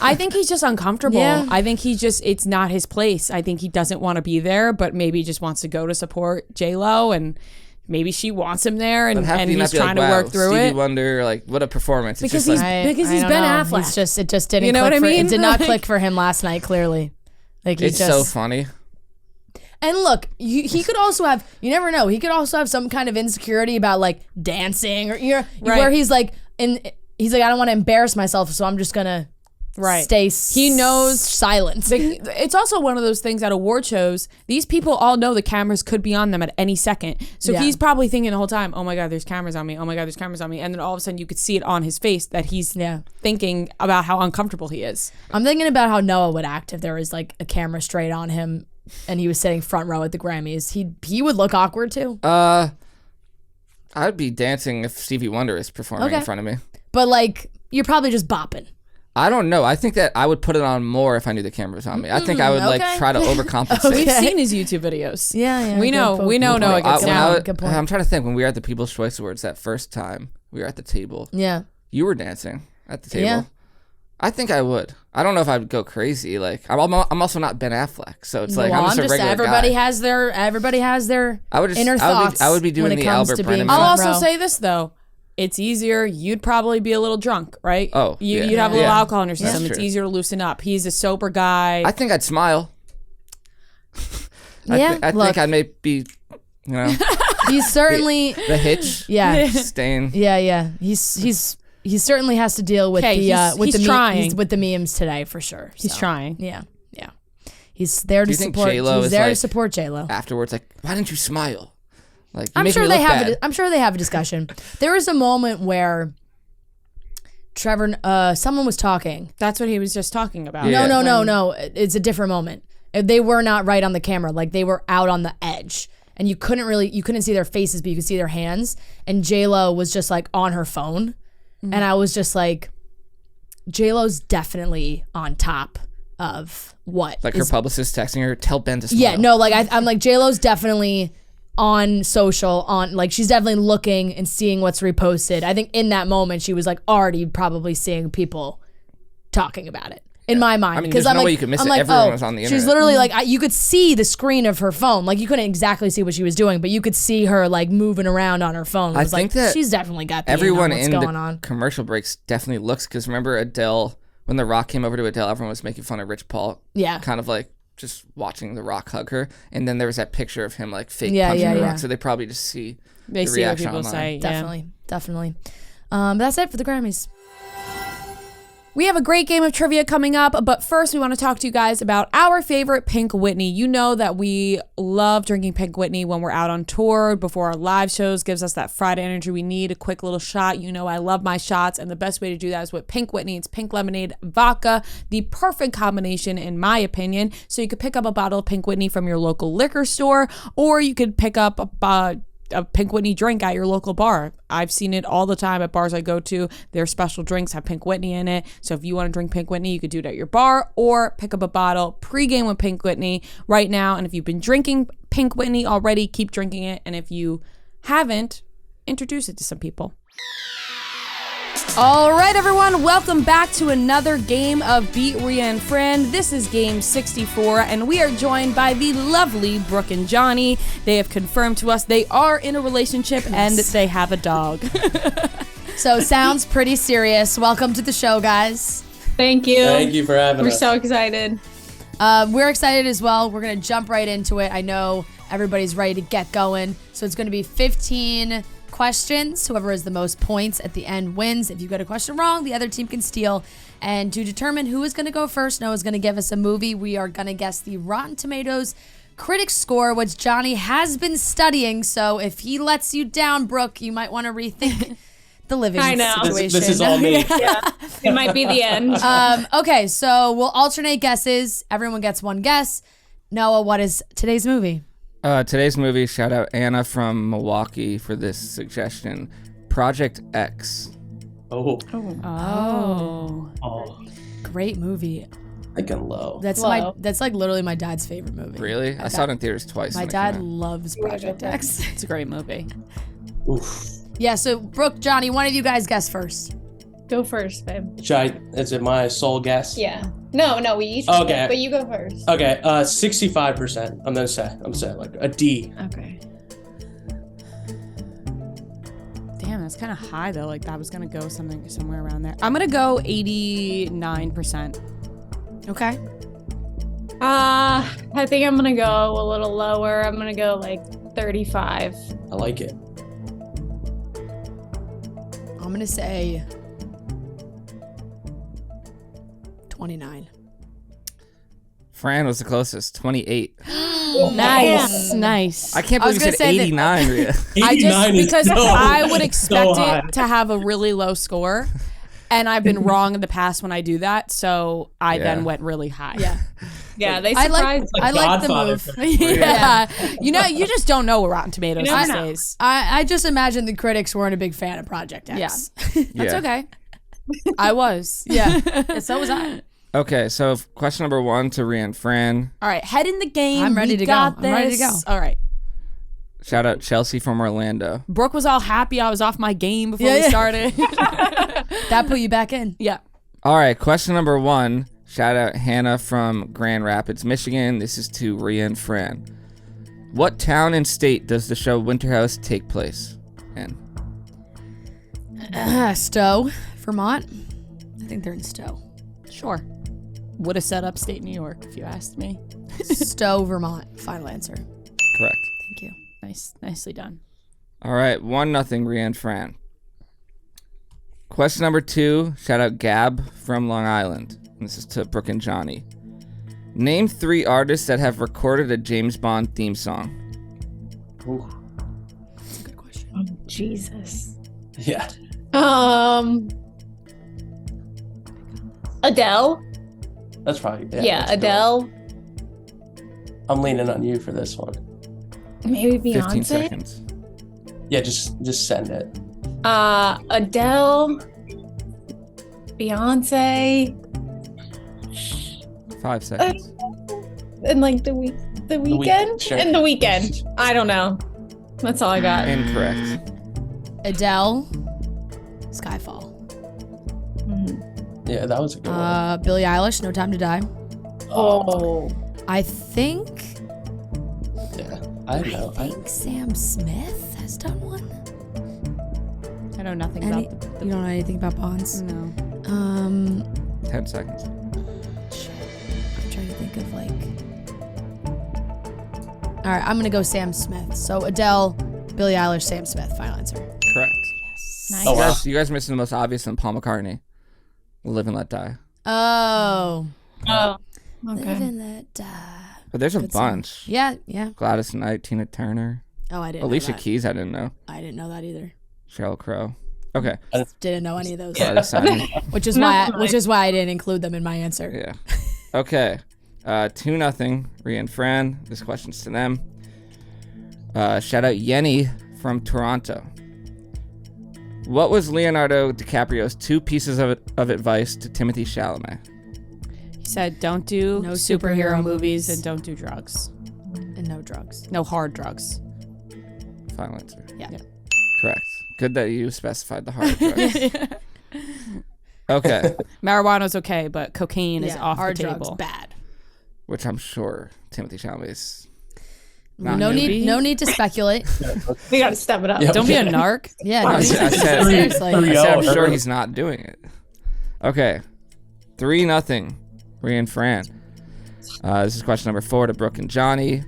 I think he's just uncomfortable. Yeah. I think it's not his place. I think he doesn't want to be there, but maybe he just wants to go to support J-Lo and maybe she wants him there and How can you he's not be trying like, to wow, work through Stevie it. Wonder, like what a performance. It's Because just he's like, because he's don't Ben know. Affleck. It just didn't You know click what I mean? It did not Like- click for him last night, clearly. Like he it's just so funny. And look, he could also have, you never know, he could also have some kind of insecurity about like dancing or where he's like, I don't want to embarrass myself, so I'm just going to stay He knows silent. It's also one of those things at award shows. These people all know the cameras could be on them at any second. So Yeah. he's probably thinking the whole time, oh my God, there's cameras on me. Oh my God, there's cameras on me. And then all of a sudden you could see it on his face that he's thinking about how uncomfortable he is. I'm thinking about how Noah would act if there was like a camera straight on him and he was sitting front row at the Grammys. He would look awkward too. I'd be dancing if Stevie Wonder is performing in front of me. But like, you're probably just bopping. I don't know. I think that I would put it on more if I knew the camera was on me. I think I would like okay. try to overcompensate. We've seen his YouTube videos. Yeah. We know Noah gets down. Good point. I'm trying to think when we were at the People's Choice Awards that first time we were at the table. Yeah. You were dancing at the table. Yeah. I think I would. I don't know if I'd go crazy. Like I'm also not Ben Affleck, so it's like Well, I'm just a regular everybody guy. everybody has their I would just, inner thoughts. I would be doing when it the comes Albert to being Brennan. I'll front also row. say this though. It's easier. You'd probably be a little drunk, right? Oh, yeah. You'd have a little Yeah. alcohol in your system. That's It's true. easier to loosen up. He's a sober guy. I think I'd smile. Yeah, I look. think I may be, He's certainly the hitch. yeah. Staying. Yeah. He certainly has to deal with Okay, he's trying. with the memes today for sure. He's so. trying. Yeah. He's there to you think support. J-Lo He's is there to like- support J-Lo. Afterwards, like, why didn't you smile? Like, you I'm make sure me they look have. bad. I'm sure they have a discussion. There was a moment where someone was talking. That's what he was just talking about. Yeah. No. It's a different moment. They were not right on the camera. Like they were out on the edge, and you couldn't see their faces, but you could see their hands. And J-Lo was just like on her phone, and I was just like, J-Lo's definitely on top of what Like her publicist texting her, tell Ben to smile. Yeah, no, like I'm like J-Lo's definitely on social, like she's definitely looking and seeing what's reposted. I think in that moment she was like already probably seeing people talking about it. In my mind, I mean, there's no way you could miss it. Everyone was on the She's internet. literally like, you could see the screen of her phone. Like you couldn't exactly see what she was doing, but you could see her like moving around on her phone. It I was think like, that she's definitely got the Everyone what's in going the on. commercial breaks definitely looks, because remember Adele, when The Rock came over to Adele, everyone was making fun of Rich Paul. Yeah. Kind of like just watching The Rock hug her. And then there was that picture of him like fake Yeah, punching yeah, The yeah. Rock. So they probably just see They the see what reaction people online. say. Definitely. But that's it for the Grammys. We have a great game of trivia coming up, but first we want to talk to you guys about our favorite Pink Whitney. You know that we love drinking Pink Whitney when we're out on tour, before our live shows, gives us that Friday energy we need, a quick little shot. You know I love my shots, and the best way to do that is with Pink Whitney. It's pink lemonade, vodka, the perfect combination in my opinion. So you could pick up a bottle of Pink Whitney from your local liquor store, or you could pick up a Pink Whitney drink at your local bar. I've seen it all the time at bars I go to. Their special drinks have Pink Whitney in it. So if you want to drink Pink Whitney, you could do it at your bar or pick up a bottle pregame with Pink Whitney right now. And if you've been drinking Pink Whitney already, keep drinking it. And if you haven't, introduce it to some people. All right, everyone, welcome back to another game of Beat Ria Fran. This is game 64, and we are joined by the lovely Brooke and Johnny. They have confirmed to us they are in a relationship and they have a dog. So sounds pretty serious. Welcome to the show, guys. Thank you. Thank you for having us. We're so excited. We're excited as well. We're going to jump right into it. I know everybody's ready to get going. So it's going to be 15 questions. Whoever has the most points at the end wins. If you get a question wrong, the other team can steal. And to determine who is going to go first, Noah's going to give us a movie. We are going to guess the Rotten Tomatoes critic score, which Johnny has been studying. So if he lets you down, Brooke, you might want to rethink the living situation. This is all me. Yeah, it might be the end. Okay, so we'll alternate guesses. Everyone gets one guess. Noah, what is today's movie? Today's movie, shout out Anna from Milwaukee for this suggestion. Project X. Oh. Great movie. I can low. That's like literally my dad's favorite movie. Really? I saw it in theaters twice. My when it dad came out. loves Project X. It's a great movie. Oof. Yeah, so Brooke, Johnny, one of you guys guess first. Go first, babe. Is it my sole guess? Yeah. No, we each Okay. guess, but you go first. Okay, 65%. I'm saying like a D. Okay. Damn, that's kind of high, though. Like, that was going to go somewhere around there. I'm going to go 89%. Okay. I think I'm gonna go a little lower. I'm gonna go like 35. I like it. I'm going to say 29. Fran was the closest, 28. Nice. I can't I was believe you gonna said say that- 89, Rhea. I 89 is because so- I would expect so high. it to have a really low score, and I've been wrong in the past when I do that, so I then went really high. Yeah, they I surprised. like the Godfather move. for Yeah. You know, you just don't know what Rotten Tomatoes You never these know. days. I just imagine the critics weren't a big fan of Project X. Yeah. That's Okay. I was. Yeah. So was I. Okay, so question number 1 to Rhea and Fran. All right, head in the game. I'm ready We to go. got I'm ready to this. go. All right. Shout out Chelsea from Orlando. Brooke was all happy I was off my game before Yeah, we yeah. started. That put you back in. Yeah. All right, question number 1. Shout out Hannah from Grand Rapids, Michigan. This is to Rhea and Fran. What town and state does the show Winter House take place in? Stowe, Vermont. I think they're in Stowe. Sure. Would have said upstate New York if you asked me. Stowe, Vermont. Final answer. Correct. Thank you. Nicely done. All right, 1-0 Rhea and Fran. Question number 2, shout out Gab from Long Island. This is to Brooke and Johnny. Name 3 artists that have recorded a James Bond theme song. Ooh. That's a good question. Oh, Jesus. Yeah. Adele. That's probably Yeah, that's good. Adele. I'm leaning on you for this one. Maybe 15 Beyonce. seconds. Yeah, just send it. Adele. Beyonce. 5 seconds. And like the weekend. Sure. And the weekend. I don't know. That's all I got. Incorrect. Adele, Skyfall. Yeah, that was a good one. Billie Eilish, No Time to Die. Oh. I think Yeah, I know. Sam Smith has done one. I know nothing Any, about the you don't know anything about Bonds? No. 10 seconds. I'm trying to think of like. All right, I'm gonna go Sam Smith. So Adele, Billie Eilish, Sam Smith. Final answer. Correct. Nice. Oh, wow. You guys missing the most obvious one, Paul McCartney. Live and Let Die. Oh. Oh. Live Okay. and let die. But there's a Good song. bunch. Yeah, yeah. Gladys Knight, Tina Turner, Oh, I didn't Alicia know that. Keys, I didn't know. I didn't know that either. Sheryl Crow. Okay. Didn't know any of those. Gladys Simon. Which is why I didn't include them in my answer. Yeah. Okay. 2-0 Rhea and Fran. This question's to them. Shout out Yenny from Toronto. What was Leonardo DiCaprio's 2 pieces of advice to Timothée Chalamet? He said, don't do No superhero superhero movies movies. and don't do drugs. And no drugs. No hard drugs. Final answer. Yeah. Correct. Good that you specified the hard drugs. Okay. Marijuana's okay, but cocaine is off hard the drugs table. bad. Which I'm sure Timothy Chalamet's. No need to speculate. We gotta step it up. Yep. Don't be a narc. Yeah, I no, said, seriously. I said I'm sure early. he's not doing it. Okay. 3-0. Ria and Fran. This is question number 4 to Brooke and Johnny.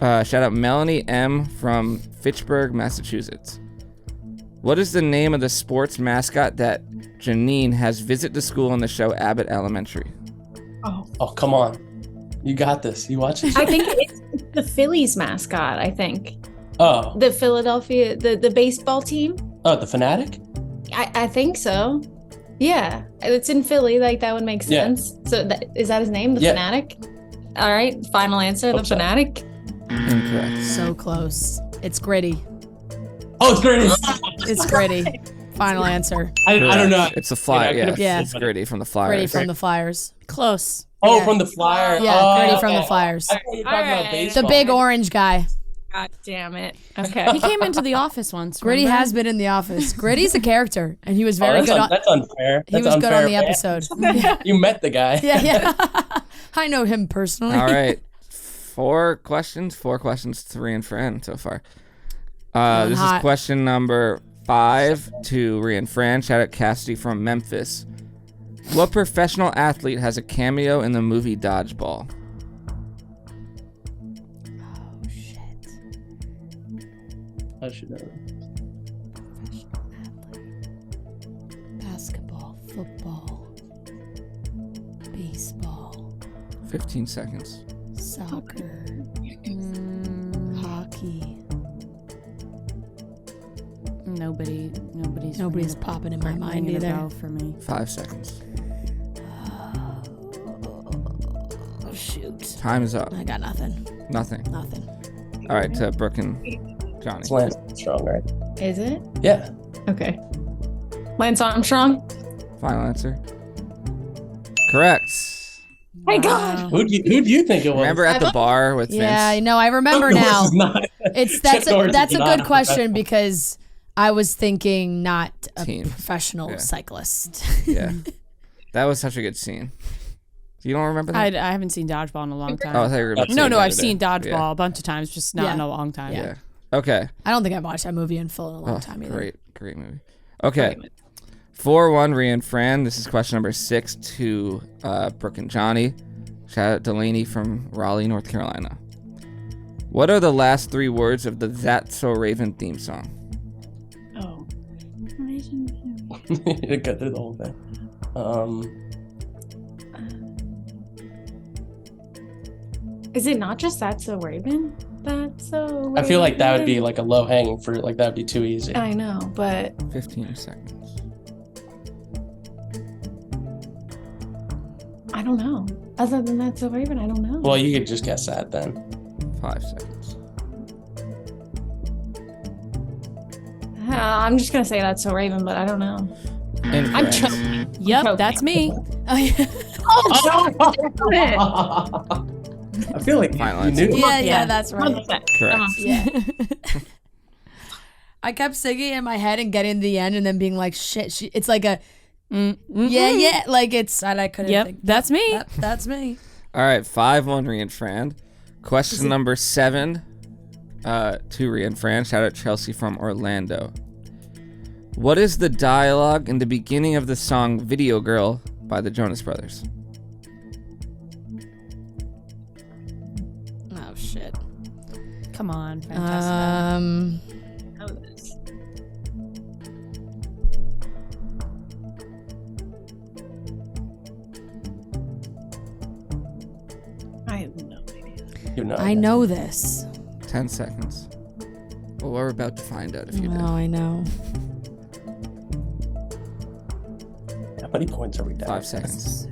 Shout out Melanie M. from Fitchburg, Massachusetts. What is the name of the sports mascot that Janine has visit the school on the show Abbott Elementary? Oh, come on. You got this. You watch it? I think it's the Phillies mascot. I think Oh, the Philadelphia, the baseball team. the Fanatic? I think so. Yeah, it's in Philly. Like that would make Yeah. sense. So is that his name, the Yeah. Fanatic? All right, final answer, the Hope so. Fanatic. Incorrect. So close. It's gritty. Oh, it's great. It's gritty. Final answer. I don't know. It's a flyer. Yeah, I could've- Yeah. It's Gritty from the Flyers. Gritty from the Flyers. Close. Oh, Yeah. from the Flyer. Yeah, oh, Gritty from the Flyers. I thought you were talking about Alright. baseball. The big orange guy. God damn it. Okay. He came into the office once. Gritty remember? has been in the office. Gritty's a character, and he was Oh, very that's, good on. that's unfair. He That's was good on unfair, the man. episode. Yeah, You met the guy. yeah. I know him personally. All right. 4 questions. 3 and Fran so far. This hot. is question number 5 to Ria and Fran. Shout out Cassidy from Memphis. What professional athlete has a cameo in the movie Dodgeball? I should know that. Basketball, football, baseball, 15 seconds. soccer, hockey. Nobody's popping in my mind ringing a either. bell for me. 5 seconds. Oh, shoot. Time is up. I got nothing. Nothing. Nothing. All right, to Brooke and Johnny. It's Lance Strong, right? Is it? Yeah. Okay. Lance Armstrong. Final answer. Correct. My God. Who do you think it was? Remember at the bar with Yeah, Vince? no, I remember This now. is not- It's Chuck Norris that's is a not good question professional. because I was thinking not a Team. professional Yeah. cyclist. Yeah. That was such a good scene. You don't remember that? I haven't seen Dodgeball in a long time. Oh, I thought you were about to say no, it the I've other seen day. Dodgeball a bunch of times, just not Yeah. in a long time. Yeah. Okay. I don't think I've watched that movie in full in a long Oh, time either. great movie. Okay. 4-1, Ria and Fran. This is question number 6 to Brooke and Johnny. Shout out Delaney from Raleigh, North Carolina. What are the last 3 words of the That's So Raven theme song? Oh. You got through the whole thing. Is it not just That's So Raven? That's So Raven. I feel like that would be like a low hanging fruit. Like that would be too easy. I know, but 15 seconds. I don't know. Other than That's So Raven, I don't know. Well, you could just guess that then. 5 seconds. I'm just gonna say That's So Raven, but I don't know. I'm Incorrect. choking. Yep, Okay. that's me. Oh, yeah. I feel like Final you answer. knew. yeah, that's right. 100%. Correct. Yeah. I kept singing in my head and getting to the end and then being like, shit, it's like a, yeah, like it's, and I couldn't Yep, think. that's me. Yep, that's me. All right, 5-1, Ria and Fran. Question number 7 to Ria and Fran. Shout out Chelsea from Orlando. What is the dialogue in the beginning of the song Video Girl by the Jonas Brothers? Oh, shit. Come on, fantastic. I have no idea. You know. I know this. 10 seconds. Well, we're about to find out if you Oh, I know. How many points are we do. down? 5 seconds.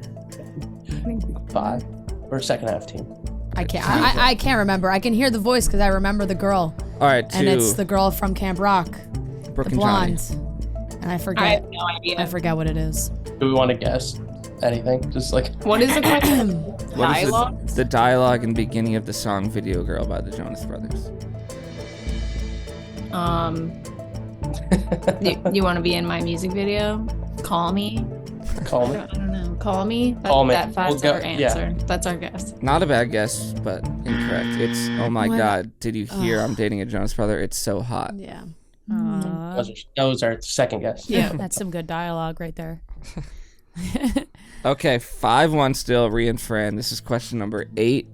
5 or second half team. I can't. I can't remember. I can hear the voice because I remember the girl, All right, and it's to the girl from Camp Rock, Brooke the and Johnny. blonde, and I I forget. have no idea. I forget what it is. Do we want to guess anything? Just like What is the question? What is Dialogue? the dialogue in the beginning of the song Video Girl by the Jonas Brothers? You want to be in my music video? Call me. Call me. I don't know. Call me. Call me. That's We'll go- our answer. That's our guess. Not a bad guess, but incorrect. It's, oh my God, did you hear I'm dating a Jonas brother? It's so hot. Yeah. That was our second guess. Yeah, that's some good dialogue right there. Okay, 5-1 still, Ria and Fran. This is question number 8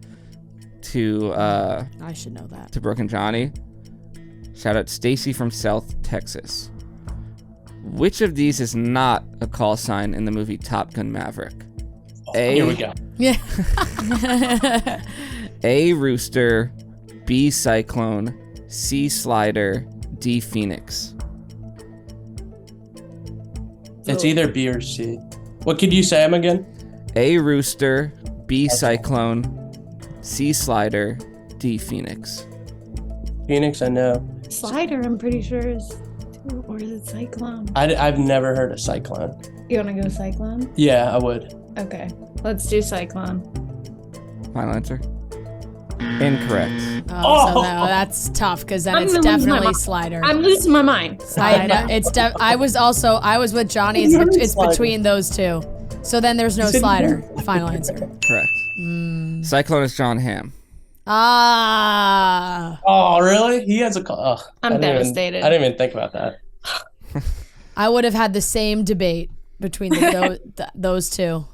to I should know that. to Brooke and Johnny. Shout out Stacy from South Texas. Which of these is not a call sign in the movie Top Gun Maverick? Here we go. Yeah. A, rooster, B, cyclone, C, slider, D, phoenix. It's either B or C. What could you say them again? A, rooster, B, cyclone, C, slider, D, phoenix. Phoenix, I know. Slider, I'm pretty sure is. Or is it cyclone? I've never heard of cyclone. You want to go cyclone? Yeah, I would. Okay, let's do cyclone. Final answer? Incorrect. So no, that's tough because then I'm it's gonna lose my definitely mind. slider. I'm losing my mind. I know, I was with Johnny. It's between those two. So then there's no slider. Final answer. Correct. Cyclone is John Hamm. Ah. Oh, really? He has a call. Oh, I'm devastated. I didn't even think about that. I would have had the same debate between those two.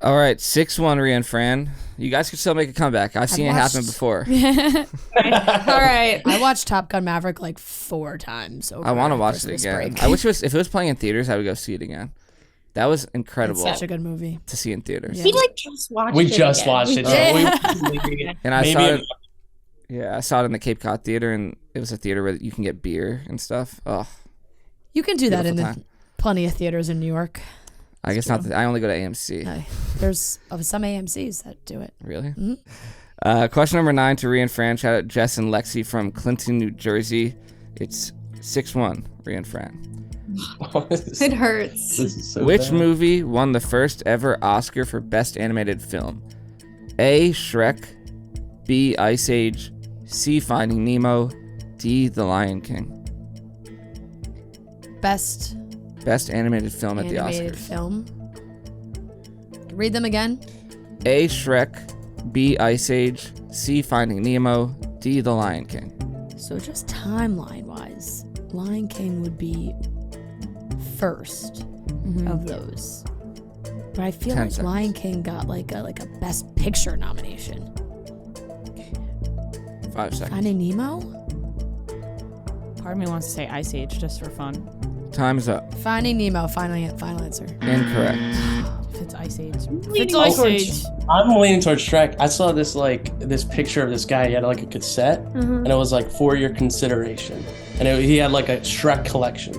All right, 6-1, Ria and Fran. You guys can still make a comeback. I've seen it happen before. All right. I watched Top Gun Maverick like 4 times. I want to watch it Christmas again. break. I wish if it was playing in theaters, I would go see it again. That was incredible Such a good movie. to see in theaters. Yeah. We just watched We it. just again. watched it. Yeah. And I Maybe saw it- it. Yeah, I saw it in the Cape Cod Theater, and it was a theater where you can get beer and stuff. Oh, You can do that in Beautiful the plenty of theaters in New York. I guess not. I only go to AMC. There's some AMCs that do it. Really? Question number 9 to Ria and Fran. Shout out Jess and Lexi from Clinton, New Jersey. It's 6-1, Ria and Fran. It hurts. This is so Which bad. movie won the first ever Oscar for Best Animated Film? A, Shrek, B, Ice Age, C, Finding Nemo, D, The Lion King. Best Animated Film at the animated Oscars. film. Read them again. A, Shrek, B, Ice Age, C, Finding Nemo, D, The Lion King. So just timeline wise, Lion King would be first of those. But I feel 10 like seconds. Lion King got like a Best Picture nomination. 5 seconds. Finding Nemo? Part of me wants to say Ice Age just for fun. Time's up. Finding Nemo, final answer. Incorrect. If it's Ice Age. Leaning Ice towards- Age. I'm leaning towards Shrek. I saw this picture of this guy. He had like a cassette, and it was like for your consideration, and he had like a Shrek collection.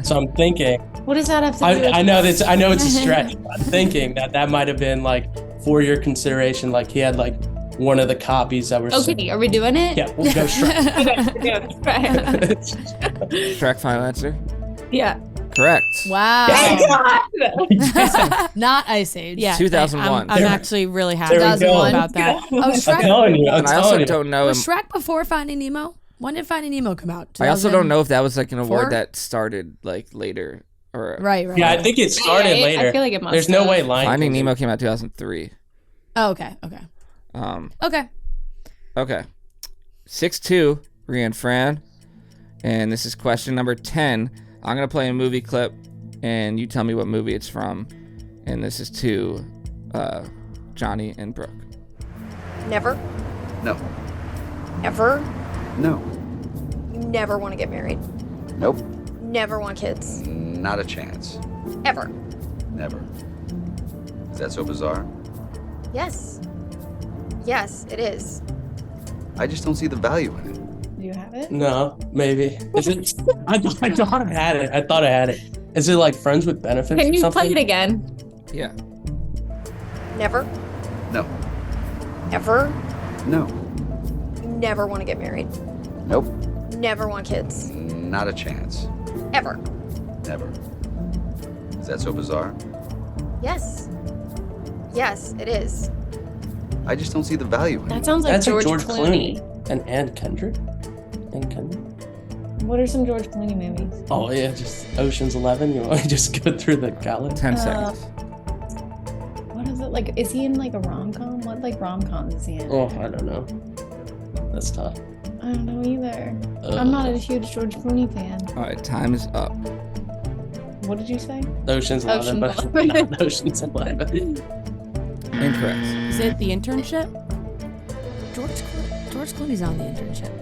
So I'm thinking, What does that have to do with I know this. I know it's a stretch. But I'm thinking that might have been like for your consideration. Like he had like one of the copies that were. Okay, are we doing it? Yeah, we'll go Shrek. Shrek, final answer? Yeah. Correct. Wow. God. Not Ice Age. Yeah. 2001. I'm actually really happy There we go. about that. Oh, I'm Shrek. telling you. I'm And I also telling you. don't know. Was Shrek before Finding Nemo? When did Finding Nemo come out? I also don't know if that was like an 2004? award that started like later or Right. Yeah, I think it started Yeah, later. I feel like it must There's no have. way Lion Finding King- Nemo came out 2003. Oh, okay. Okay. 6-2, Ria and Fran. And this is question number 10. I'm going to play a movie clip, and you tell me what movie it's from. And this is to Johnny and Brooke. Never, No. ever, No. you never want to get married. Nope. Never want kids. Not a chance. Ever. Never. Is that so bizarre? Yes. Yes, it is. I just don't see the value in it. Do you have it? No, maybe. Is it? I thought I had it. I thought I had it. Is it like Friends with Benefits? Can or you something? play it again? Yeah. Never, No. ever, No. you never want to get married. Nope. Never want kids. Not a chance. Ever. Never. Is that so bizarre? Yes. Yes, it is. I just don't see the value in That it. sounds like That's George like George Clooney. Clooney. And Kendrick? And Kendrick? What are some George Clooney movies? Oh yeah, just Ocean's 11. You want to just go through the galley? 10 seconds. What is it like? Is he in like a rom-com? What like rom-com is he in? Oh, I don't know. That's tough. I don't know either. I'm not a huge George Clooney fan. All right, time is up. What did you say? Ocean's 11, but Ocean's 11. not Ocean's 11. Incorrect. Is it The Internship? George Clooney's on The Internship.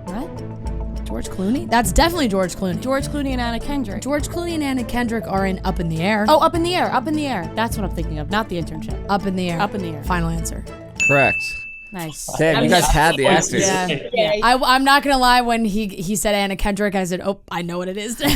What? George Clooney? That's definitely George Clooney. George Clooney and Anna Kendrick. George Clooney and Anna Kendrick are in Up in the Air. Oh, Up in the Air. Up in the Air. That's what I'm thinking of. Not The Internship. Up in the Air. Up in the Air. Final answer. Correct. Nice. Damn, you guys had the actors. Yeah. I'm not gonna lie. When he said Anna Kendrick, I said, "Oh, I know what it is now."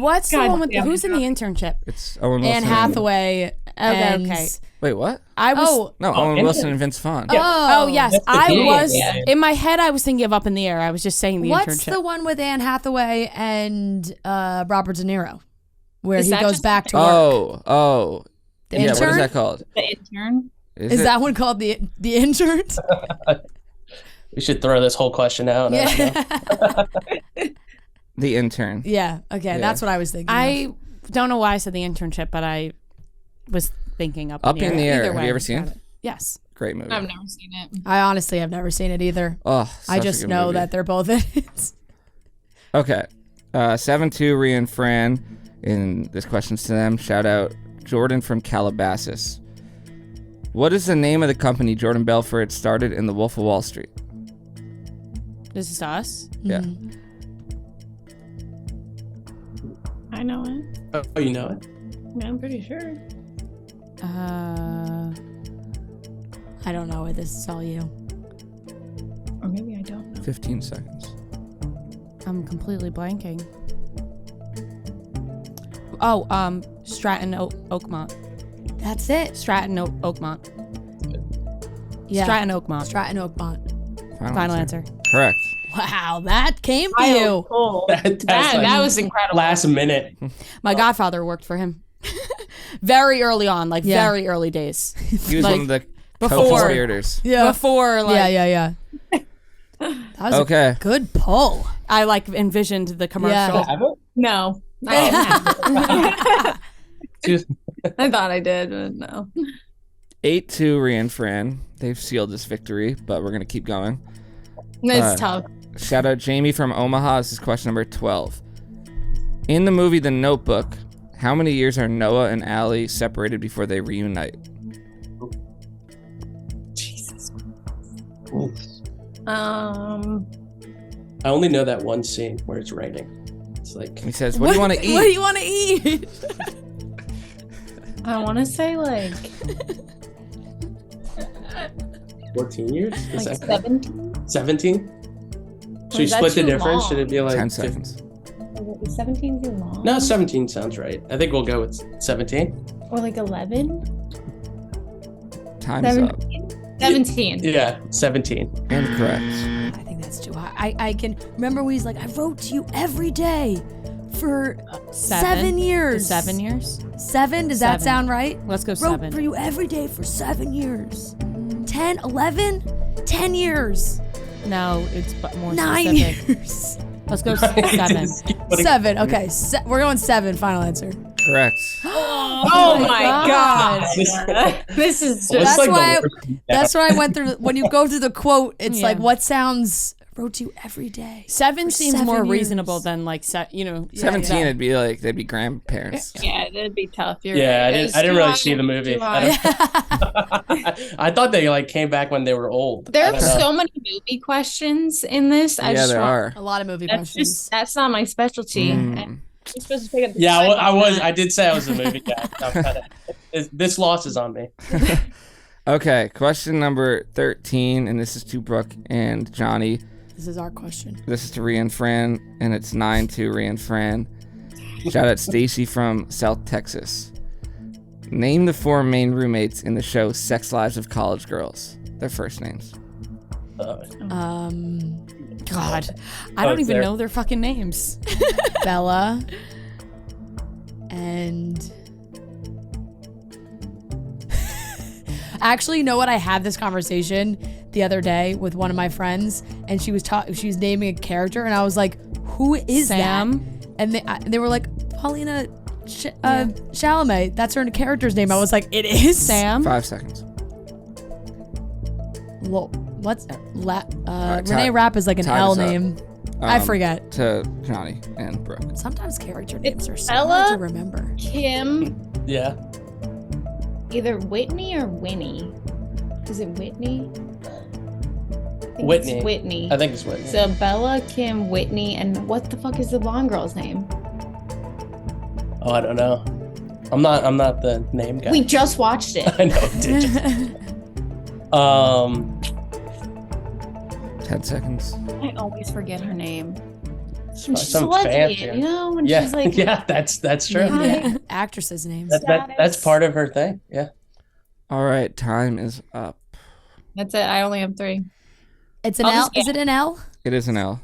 What's the God one with damn who's it. in The Internship? It's Owen Wilson. Anne Hathaway. and- Okay. Wait, what? I was. Oh, No, Owen Wilson and Vince Vaughn. Oh yes, That's the I game. was Yeah. in my head. I was thinking of Up in the Air. I was just saying The what's Internship. the one with Anne Hathaway and Robert De Niro, where Is he that goes just- back to work? Oh. The Yeah, what is Intern? that called? The Intern. Is it? that one called the Intern? We should throw this whole question out. I don't know. Yeah. The Intern? Yeah. Okay, that's what I was thinking. I don't know why I said The Internship, but I was thinking Up in the Air. Air. Either Have way, you ever seen got it? Yes. Great movie. I've never seen it. I honestly have never seen it either. Oh, I such a just good know movie. that they're both in it. Okay. 7-2, Ria and Fran. And this question's to them. Shout out Jordan from Calabasas. What is the name of the company Jordan Belfort started in The Wolf of Wall Street? This is us. Yeah. I know it. Oh, you know it? Yeah, I'm pretty sure. I don't know it. This is all you. Or maybe I don't know. 15 seconds. I'm completely blanking. Oh, Stratton Oakmont. That's it. Stratton Oakmont. Yeah. Stratton Oakmont. Stratton Oakmont. Final answer. Correct. Wow, that came to you. Cool. That's That like was incredible. last minute. My godfather worked for him. Very early on, like Yeah. very early days. He was Like, one of the before. co-conspirators. Yeah. Before, like, Yeah. That was Okay. a good pull. I like envisioned the commercial. Have it? No. I thought I did, but no. 8-2, Ria and Fran. They've sealed this victory, but we're going to keep going. It's tough. Shout out Jamie from Omaha. This is question number 12. In the movie The Notebook, how many years are Noah and Allie separated before they reunite? Jesus. Oof. I I only know that one scene where it's raining. It's like He says, what do you want to eat? What do you want to eat? I want to say like 14 years? Is like that correct? 17. 17? Should we Is that split the too difference? long? Should it be like 10 seconds. Is 17 too long? No, 17 sounds right. I think we'll go with 17. Or like 11? Time's up. 17. Yeah, 17. Incorrect. I think that's too high. I can remember when he's like, I wrote to you every day for 7 years. 7 years? 7? Does that 7. sound right? Let's go Wrote 7. for you every day for 7 years. 10, 11, 10 years. No, it's more 9 specific. years. Let's go 7. 7. Okay, we're going 7. Final answer. Correct. Oh my god. This is Well, it's That's like the why. worst. That's why I went through. When you go through the quote, it's Yeah. like what sounds wrote to you every day. 7 For seems 7 more years. reasonable than like 17, it'd be like, they'd be grandparents. Yeah, that'd be tough. You're Yeah, right. I It's didn't too really high. see the movie. Too I high. I thought they like came back when they were old. There I are don't know. so many movie questions in this. I Yeah, just there want- are. A lot of movie That's questions. just that's not my specialty. Mm. You're supposed to pick up the Yeah, side. I did say I was a movie guy. This loss is on me. Okay, question number 13, and this is to Brooke and Johnny. This is our question. This is to Ria and Fran, and it's 9-2, Ria and Fran. Shout out Stacy from South Texas. Name the 4 main roommates in the show Sex Lives of College Girls. Their first names. God, I don't even there. know their fucking names. Bella and actually, you know what? I had this conversation the other day with one of my friends, and she was naming a character, and I was like, who is Sam? that? And they were like, Paulina Chalamet. That's her character's name. I was like, it is Sam? 5 seconds. What's right, Renee Rapp is like an time L is up. name. I forget. To Johnny and Brooke. Sometimes character names are so Ella? hard to remember. Kim, Yeah. either Whitney or Winnie. Is it Whitney? I think Whitney. It's Whitney. I think it's Whitney. So Bella, Kim, Whitney, and what the fuck is the blonde girl's name? Oh, I don't know. I'm not the name guy. We just watched it. I know. Did you? 10 seconds. I always forget her name. Some She's fancy. slutty, you know, when Yeah. she's like, Yeah. That's true. Yeah, actresses' names. That's part of her thing. Yeah. All right, time is up. that's it. I only have 3. It's an I'll L. just Is it an L? It is an L.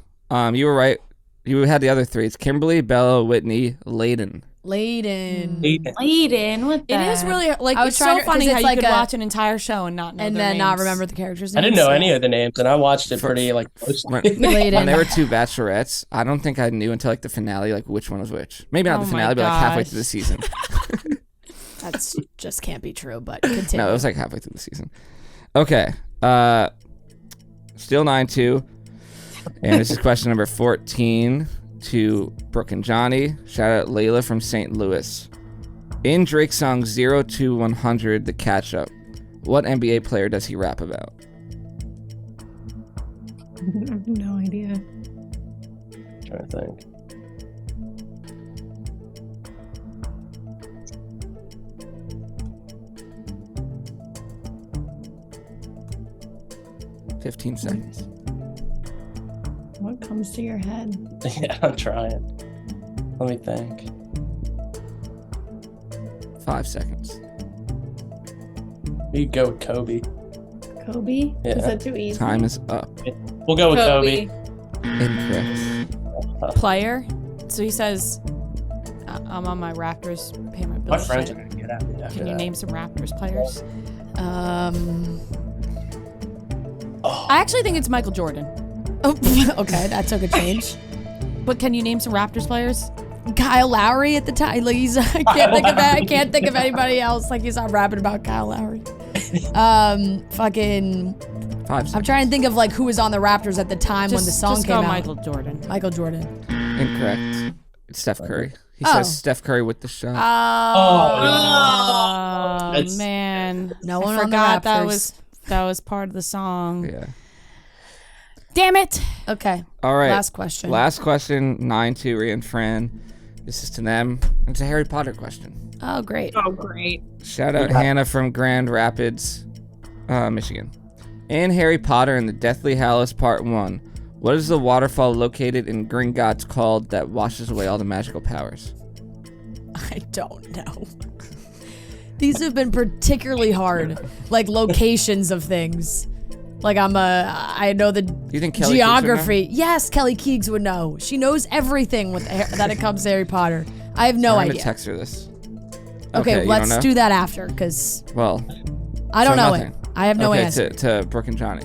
You were right. You had the other 3. It's Kimberly, Bella, Whitney, Layden. Layden. Layden. What the It is really like I was it's trying so to- funny 'cause how it's you like could a- watch an entire show and not know And their then not names. remember the characters' I names. didn't know any of the names, and I watched it pretty like When, closely. Layden. when there were 2 bachelorettes, I don't think I knew until like the finale like which one was which. Maybe not Oh the my finale, but like halfway gosh. through the season. That's just can't be true. But continue. No, it was like halfway through the season. Okay. Still 9-2. And this is question number 14 to Brooke and Johnny. Shout out Layla from St. Louis. In Drake's song 0 to 100, The Catch Up, what NBA player does he rap about? I have no idea. Trying to think. – 15 seconds. What comes to your head? Yeah, I'm trying. Let me think. 5 seconds. You go with Kobe. Kobe? Yeah. Is that too easy? Time is up. We'll go with Kobe. Incorrect. Player. So he says, "I'm on my Raptors, pay my bills." My friends are shit. gonna get at me after Can you that. name some Raptors players? Oh, I actually think it's Michael Jordan. Oh, okay, that took a change. But can you name some Raptors players? Kyle Lowry at the time. Like I can't think of anybody else. Like he's not rapping about Kyle Lowry. Fucking. 5 seconds. I'm trying to think of like who was on the Raptors at the time when the song just came go out. Michael Jordan. Michael Jordan. Incorrect. It's Steph Curry. He Oh. says Steph Curry with the shot. Oh, That's- man! No I one on the forgot that Raptors. was part of the song. Yeah. Damn it! Okay. All right. Last question. Last question. 9-2. Ria and Fran. This is to them. It's a Harry Potter question. Oh, great. Oh, great. Shout out Hannah from Grand Rapids, Michigan. In Harry Potter and the Deathly Hallows Part 1, what is the waterfall located in Gringotts called that washes away all the magical powers? I don't know. These have been particularly hard, like locations of things. Like I know the Do you think Kelly Keegs would geography. Yes, Kelly Keegs would know. She knows everything that it comes to Harry Potter. I have no I'm gonna idea. text her this. Okay, you let's don't know? do that after, because Well, I don't so know nothing. it. I have no okay, answer. to Brooke and Johnny.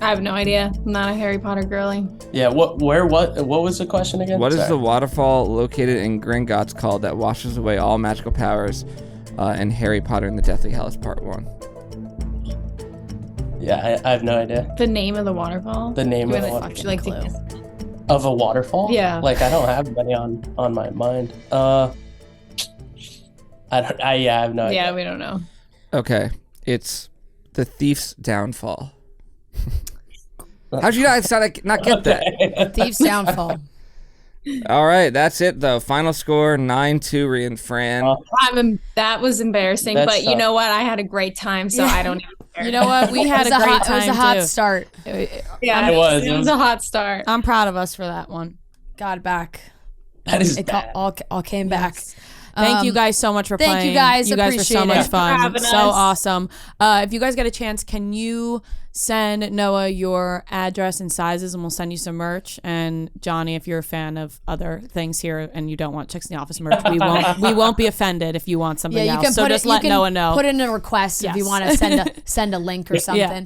I have no idea. I'm not a Harry Potter girly. Yeah. What was the question again? What is Sorry. the waterfall located in Gringotts called that washes away all magical powers in Harry Potter and the Deathly Hallows Part 1? Yeah, I have no idea. The name of the waterfall? The name You of the wanna- waterfall. would you like to Clue. guess? Of a waterfall? Yeah. Like I don't have many on my mind. I have no idea. Yeah, we don't know. Okay, it's the Thief's Downfall. How'd you guys not get that? Thief's Downfall. All right, that's it though. Final score 9-2. Ria and Fran. That was embarrassing, That's but you tough. know what? I had a great time, so I don't even care. You know what? We had a great time It was a hot too. start. Yeah, It was. It was a hot start. I'm proud of us for that one. Got back. That is It bad. all came back. Thank you guys so much for playing. Thank you guys. You guys were so Appreciate much it. fun. having So us. awesome. If you guys get a chance, can you send Noah your address and sizes, and we'll send you some merch. And Johnny, if you're a fan of other things here and you don't want Chicks in the Office merch, we won't be offended if you want something Yeah, you else. can So put just it, let you can Noah know. Put in a request if you Yes. want to send a link or something.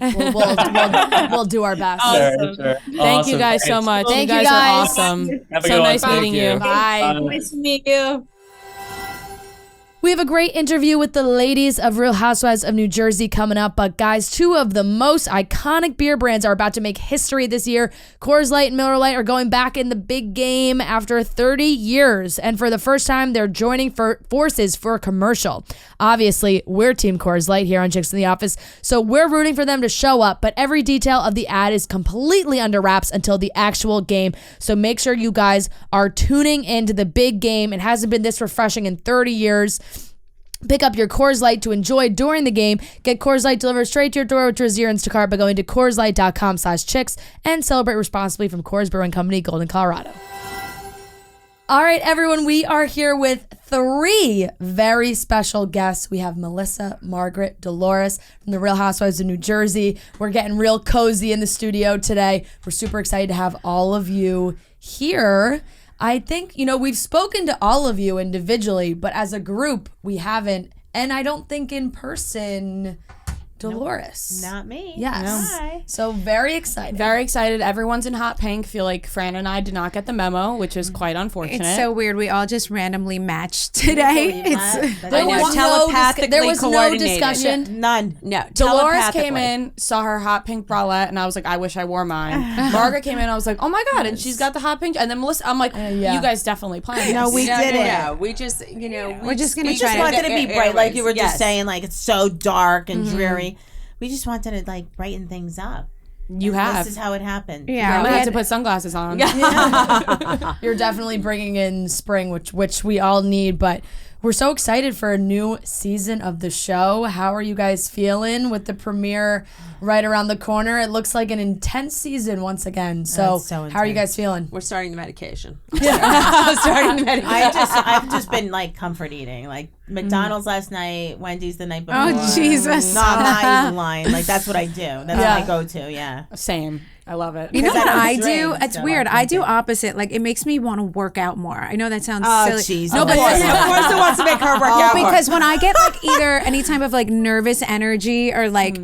We'll do our best. Sure. Thank you guys so much. Thank you you guys are guys. awesome. Have a So good one. nice Thank meeting you. you. Bye. Nice to meet you. We have a great interview with the ladies of Real Housewives of New Jersey coming up. But guys, two of the most iconic beer brands are about to make history this year. Coors Light and Miller Lite are going back in the big game after 30 years. And for the first time, they're joining forces for a commercial. Obviously, we're Team Coors Light here on Chicks in the Office, so we're rooting for them to show up. But every detail of the ad is completely under wraps until the actual game. So make sure you guys are tuning into the big game. It hasn't been this refreshing in 30 years. Pick up your Coors Light to enjoy during the game. Get Coors Light delivered straight to your door with Drazier Instacart by going to CoorsLight.com/chicks and celebrate responsibly from Coors Brewing Company, Golden, Colorado. All right, everyone, we are here with three very special guests. We have Melissa, Margaret, Dolores from the Real Housewives of New Jersey. We're getting real cozy in the studio today. We're super excited to have all of you here. I think, we've spoken to all of you individually, but as a group, we haven't. And I don't think in person, Dolores. Not me. Yes. Hi. So very excited. Very excited. Everyone's in hot pink. Feel like Fran and I did not get the memo, which is quite unfortunate. It's so weird. We all just randomly matched today. It's There was telepathically there was no coordinated. discussion. None. No. Dolores came in, saw her hot pink bralette, and I was like, I wish I wore mine. Margaret came in, I was like, oh my God, and she's got the hot pink. And then Melissa, I'm like, yeah. you guys definitely planned No, this. we did it. Yeah, we just, We're just going we to just try wanted to to be get bright, like you were yes. just saying, like it's so dark and dreary. We just wanted to like brighten things up. You And have. This is how it happened. Yeah. I'm we gonna have had- to put sunglasses on. You're definitely bringing in spring, which we all need, but we're so excited for a new season of the show. How are you guys feeling with the premiere right around the corner? It looks like an intense season once again. So, It's so how are you intense. guys feeling? We're starting the medication. I've just been like comfort eating, like McDonald's last night, Wendy's the night before. Oh, Jesus. No, I'm not even lying. Like that's what I do. That's Yeah. what I go to. Yeah. Same. I love it. You know 'Cause I what don't I do? drink, It's so weird. I I do can't. opposite. Like it makes me want to work out more. I know that sounds Oh, silly. jeez. No, Of but course. Of course it wants to make her work out more. because when I get like either any type of like nervous energy or like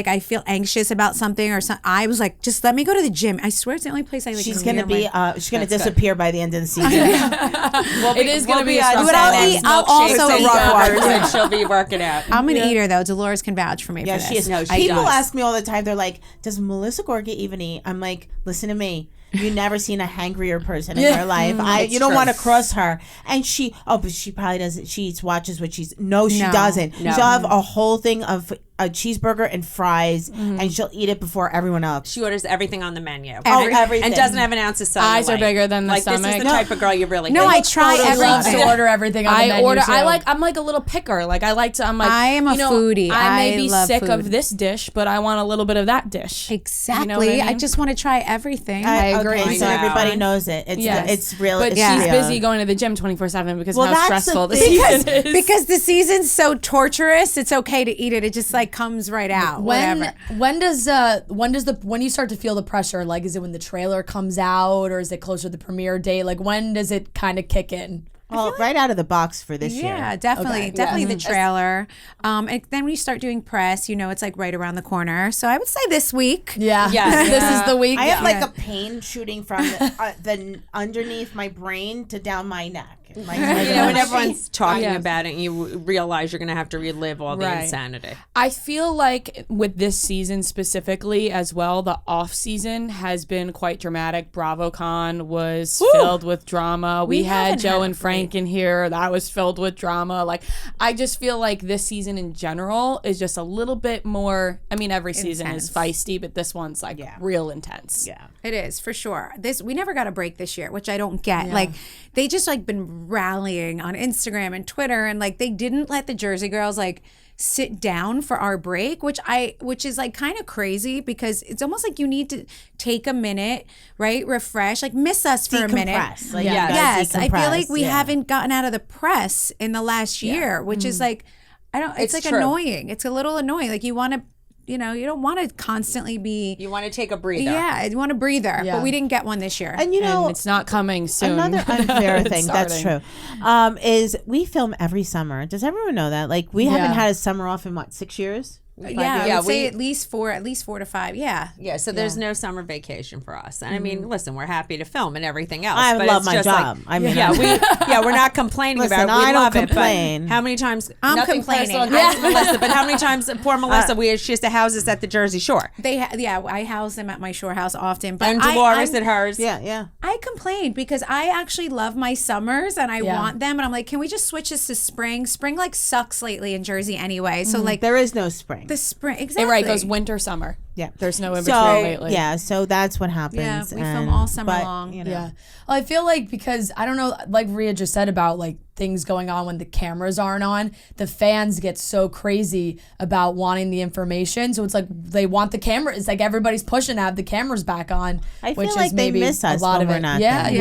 I feel anxious about something or something, I was like, just let me go to the gym. I swear it's the only place I like. She's can gonna get be my- she's gonna That's good. disappear by the end of the season. It is gonna be a on stressful I'll one. eat- I'll also and eat yogurt. after. She'll be working out. I'm an eater though. Dolores can vouch for me. Yeah, for she this. is. No, People ask me all the time. They're like, "Does Melissa Gorga even eat?" I'm like, "Listen to me. You've never seen a hangrier person in your life. You don't want to cross her." And but she probably doesn't. She watches what she's. No, she doesn't. No. She'll have a whole thing of a cheeseburger and fries, and she'll eat it before everyone else. She orders everything on the menu. Everything. And doesn't have an ounce of cellulite. Eyes are bigger than the like, stomach. This is the type of girl you really No, get. I try Loves to everything. order everything on the menu I'm like a little picker. Like I like to, I'm like, I am a foodie. I may I be love sick food. of this dish, but I want a little bit of that dish. Exactly. You know what I I mean? just want to try everything. I agree. Okay, so I know. everybody knows it. It's Yes. it's real. But it's she's real. busy going to the gym 24/7 because Well, of how that's the stressful the thing. season is. Because the season's so torturous, it's okay to eat it. It just like comes right out. Whatever. When you start to feel the pressure? Like, is it when the trailer comes out, or is it closer to the premiere date? Like, when does it kind of kick in? Well, right out of the box for this year. Yeah, definitely. Okay, Definitely yeah. the trailer. And then when you start doing press, it's like right around the corner. So I would say this week. Yeah. Yes. This is the week. I have like a pain shooting from the underneath my brain to down my neck. Like, when everyone's talking Yes. about it and you realize you're going to have to relive all the Right. insanity. I feel like with this season specifically as well, the off season has been quite dramatic. BravoCon was filled with drama. We had haven't Joe had and Frank in here. That was filled with drama. Like, I just feel like this season in general is just a little bit more. I mean, every season is feisty, but this one's like real intense. Yeah. It is for sure. We never got a break this year, which I don't get. Like they just like been rallying on Instagram and Twitter, and like they didn't let the Jersey girls like sit down for our break, which is like kind of crazy because it's almost like you need to take a minute, right? Refresh, like miss us for a minute. Like, Yes, I feel like we yeah. haven't gotten out of the press in the last year, which is like, it's like true. annoying. It's a little annoying. Like you want to, you don't want to constantly be. You want to take a breather. Yeah, you want a breather, but we didn't get one this year. And And it's not coming soon. Another unfair It's thing that's true starting. is we film every summer. Does everyone know that? Like we haven't had a summer off in what, 6 years? I would say at least 4 to 5. Yeah. Yeah, so there's no summer vacation for us. And I mean, listen, we're happy to film and everything else. I but love it's my just job. Like, I mean, we're not complaining Listen, about it. We I don't love complain. it. But how many times? I'm nothing complaining. personal against Melissa, but how many times poor Melissa? She has to house us at the Jersey Shore. I house them at my shore house often. But And Dolores at hers. Yeah. I complain because I actually love my summers and I want them. And I'm like, can we just switch this to spring? Spring like sucks lately in Jersey anyway. So like There is no spring. the spring, exactly. Right, it goes winter, summer. Yeah. There's no in So between lately. yeah, so that's what happens. Yeah, we film all summer long. You know. Yeah. Well, I feel like because I don't know, like Ria just said about like things going on when the cameras aren't on, the fans get so crazy about wanting the information. So it's like they want the camera. It's like everybody's pushing to have the cameras back on. I feel which like is they maybe miss us a lot when of we're it. not Yeah, there.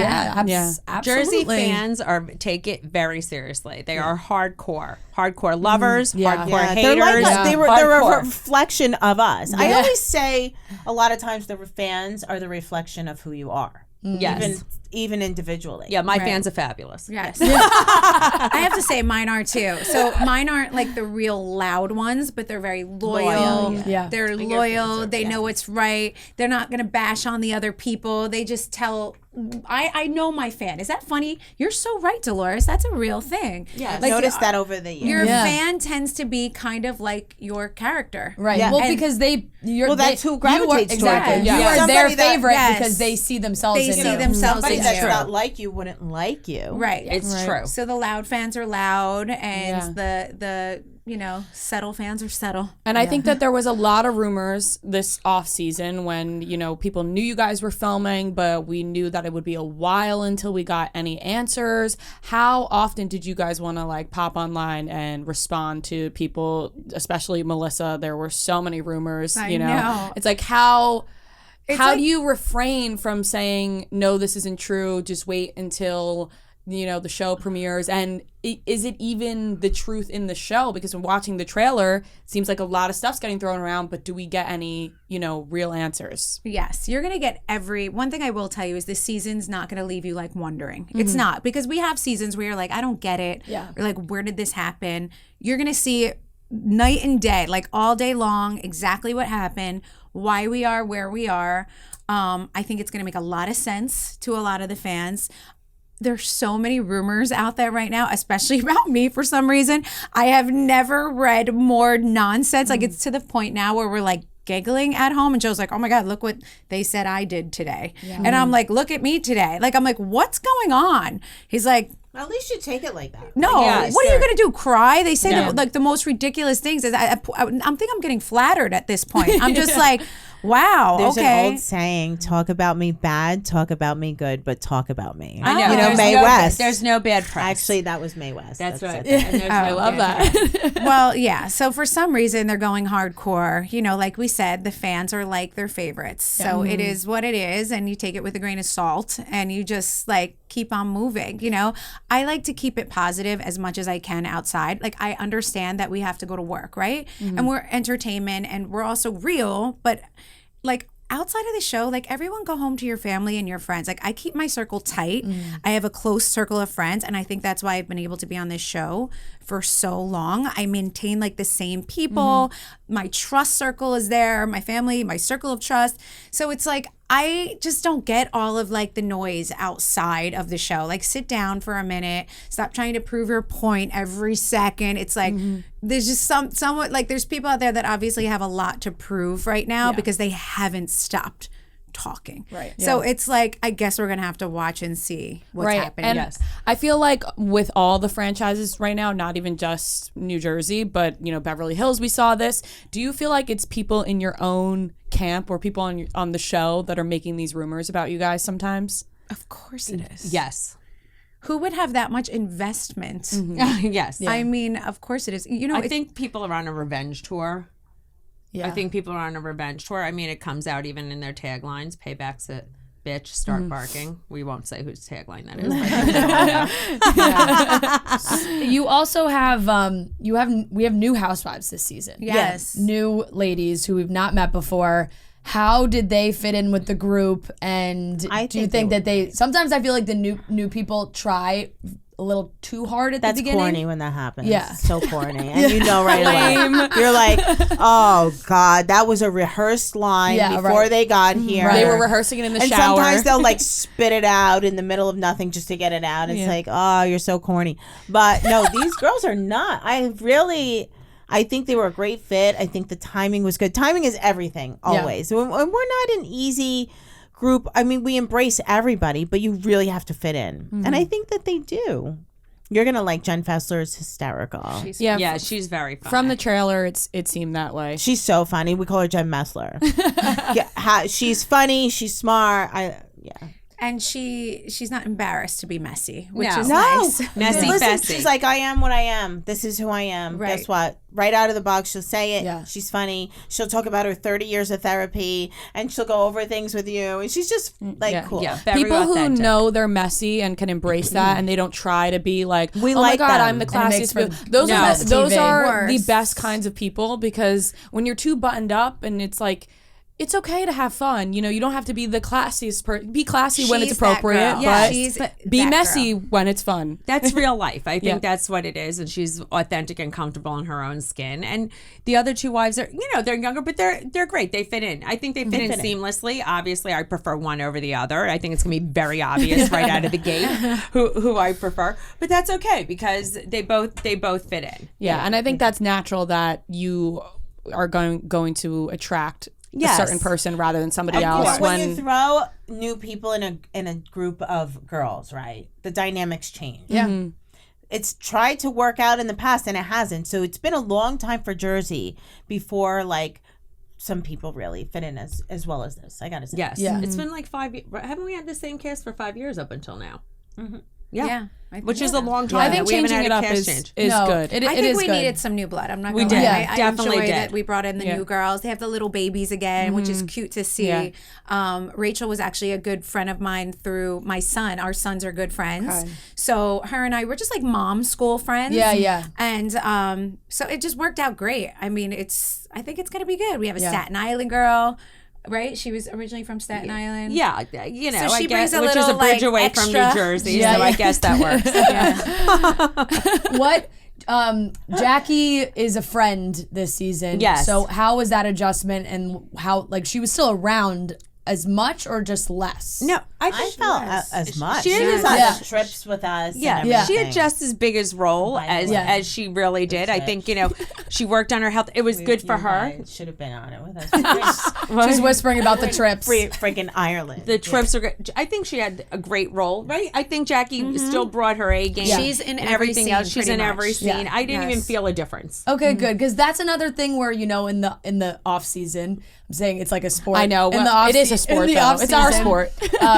yeah, absolutely. Jersey fans take it very seriously. They are hardcore lovers, hardcore Yeah, haters. they're like us. They're a Hardcore. reflection of us. I always say a lot of times the fans are the reflection of who you are. Yes. Even individually. Yeah, my fans are fabulous. Yes. I have to say mine are too. So mine aren't like the real loud ones, but they're very loyal. Yeah. They're loyal. They know what's right. They're not going to bash on the other people. They just tell. I know my fan. Is that funny? You're so right, Dolores. That's a real thing. Yeah, Like, noticed that over the years. Your fan tends to be kind of like your character. Right. Yeah. Well, And- because that's who gravitates toward exactly. them. You Yeah. are their Somebody that- favorite Yes. because they see themselves They in see you. themselves Somebody in that's you. not like you wouldn't like you. Right. It's true. So the loud fans are loud, and the settle fans are settle. And I think that there was a lot of rumors this off season when, people knew you guys were filming, but we knew that it would be a while until we got any answers. How often did you guys want to like pop online and respond to people, especially Melissa? There were so many rumors, I know. It's like how do like- you refrain from saying, no, this isn't true, just wait until the show premieres? And is it even the truth in the show? Because when watching the trailer, it seems like a lot of stuff's getting thrown around, but do we get any, real answers? Yes, you're going to get one thing I will tell you is this season's not going to leave you like wondering. It's not, because we have seasons where you're like, I don't get it. Yeah. Or like, where did this happen? You're going to see it night and day, like all day long, exactly what happened, why we are where we are. I think it's going to make a lot of sense to a lot of the fans. There's so many rumors out there right now, especially about me for some reason. I have never read more nonsense. Like it's to the point now where we're like giggling at home and Joe's like, oh my God, look what they said I did today. And I'm like, look at me today. Like, I'm like, what's going on? He's like, At least you take it like that. no, Yes. what are you going to do? Cry? They say the most ridiculous things. I think I'm getting flattered at this point. I'm just like, wow, There's okay. an old saying, talk about me bad, talk about me good, but talk about me. I know. You know, There's Mae no- West. There's no bad press. Actually, that was Mae West. That's right. it. And there's I no love bad that. Well, yeah. So for some reason, they're going hardcore. Like we said, the fans are like their favorites. So it is what it is. And you take it with a grain of salt and you just like keep on moving. I like to keep it positive as much as I can outside. Like I understand that we have to go to work, right? And we're entertainment and we're also real. But like outside of the show, like everyone go home to your family and your friends. Like I keep my circle tight. I have a close circle of friends. And I think that's why I've been able to be on this show for so long. I maintain like the same people. My trust circle is there, my family, my circle of trust. So it's like, I just don't get all of like the noise outside of the show. Like sit down for a minute, stop trying to prove your point every second. It's like, there's just somewhat like there's people out there that obviously have a lot to prove right now because they haven't stopped talking. Right. So it's like, I guess we're going to have to watch and see what's happening. And I feel like with all the franchises right now, not even just New Jersey, but Beverly Hills, we saw this. Do you feel like it's people in your own camp or people on the show that are making these rumors about you guys sometimes? Of course it is. Yes. who would have that much investment? Yes. I mean, of course it is. You know, I think people are on a revenge tour. Yeah. I think people are on a revenge tour. I mean, it comes out even in their taglines. Payback's a bitch, start barking. We won't say whose tagline that is. You also have we have new housewives this season. Yes. New ladies who we've not met before. How did they fit in with the group? And do you think that they sometimes I feel like the new people try a little too hard at the beginning? That's corny when that happens. Yeah. It's so corny. And you know right away. You're like, oh, God, that was a rehearsed line before they got here. They were rehearsing it in the shower. And sometimes they'll like spit it out in the middle of nothing just to get it out. It's like, oh, you're so corny. But no, these girls are not. I think they were a great fit. I think the timing was good. Timing is everything, always. Yeah. We're not an easy group. I mean, we embrace everybody, but you really have to fit in. Mm-hmm. And I think that they do. You're going to like Jen Fessler is hysterical. She's very funny. From the trailer, it seemed that way. She's so funny. We call her Jen Messler. She's funny. She's smart. And she's not embarrassed to be messy, which is nice. Messy, Listen, she's like, I am what I am. This is who I am. Right. Guess what? Right out of the box, she'll say it. Yeah. She's funny. She'll talk about her 30 years of therapy, and she'll go over things with you. And she's just like cool. Yeah, people authentic. who know they're messy and can embrace that, and they don't try to be like, we oh like my God, them. I'm the classiest. Those are the Worse. best kinds of people, because when you're too buttoned up and it's like, it's okay to have fun. You know, you don't have to be the classiest person. Be classy when it's appropriate, but be messy when it's fun. That's real life. I think that's what it is. And she's authentic and comfortable in her own skin. And the other two wives are, they're younger, but they're great. They fit in. I think they fit in seamlessly. Obviously, I prefer one over the other. I think it's going to be very obvious right out of the gate who I prefer. But that's okay because they both fit in. Yeah, and I think that's natural that you are going to attract a certain person rather than somebody else. When you throw new people in a group of girls, right? The dynamics change. Yeah. Mm-hmm. It's tried to work out in the past and it hasn't. So it's been a long time for Jersey before like some people really fit in as well as this. I gotta say. Yes. Yeah. It's been like 5 years. Haven't we had the same cast for 5 years up until now? Mm-hmm. Yeah. Which is a long time. I think changing it up is good. I think we needed some new blood. I'm not going to lie. I definitely enjoy that we brought in the new girls. They have the little babies again, which is cute to see. Yeah. Rachel was actually a good friend of mine through my son. Our sons are good friends. Okay. So her and I were just like mom school friends. Yeah. And so it just worked out great. I mean, I think it's going to be good. We have a Staten Island girl. Right? She was originally from Staten Island. Yeah, so she I guess, which is a bridge away extra. from New Jersey, so I guess that works. What? Jackie is a friend this season. Yes. So how was that adjustment, and how she was still around as much or just less? No, I felt as much. She was on trips with us. Yeah. She had just as big as role as she really did. I think she worked on her health. It was good for her. Should have been on it with us. She's whispering about the trips. Freaking Ireland. The trips are great. I think she had a great role, right? I think Jackie still brought her A game. Yeah. She's in everything scene, else. She's in every scene. Yeah. I didn't even feel a difference. Okay, good, because that's another thing where in the off season, I'm saying it's like a sport. I know. It is a sport, though. It's our sport.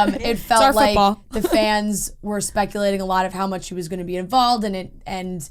It felt like football. The fans were speculating a lot of how much she was going to be involved in it, and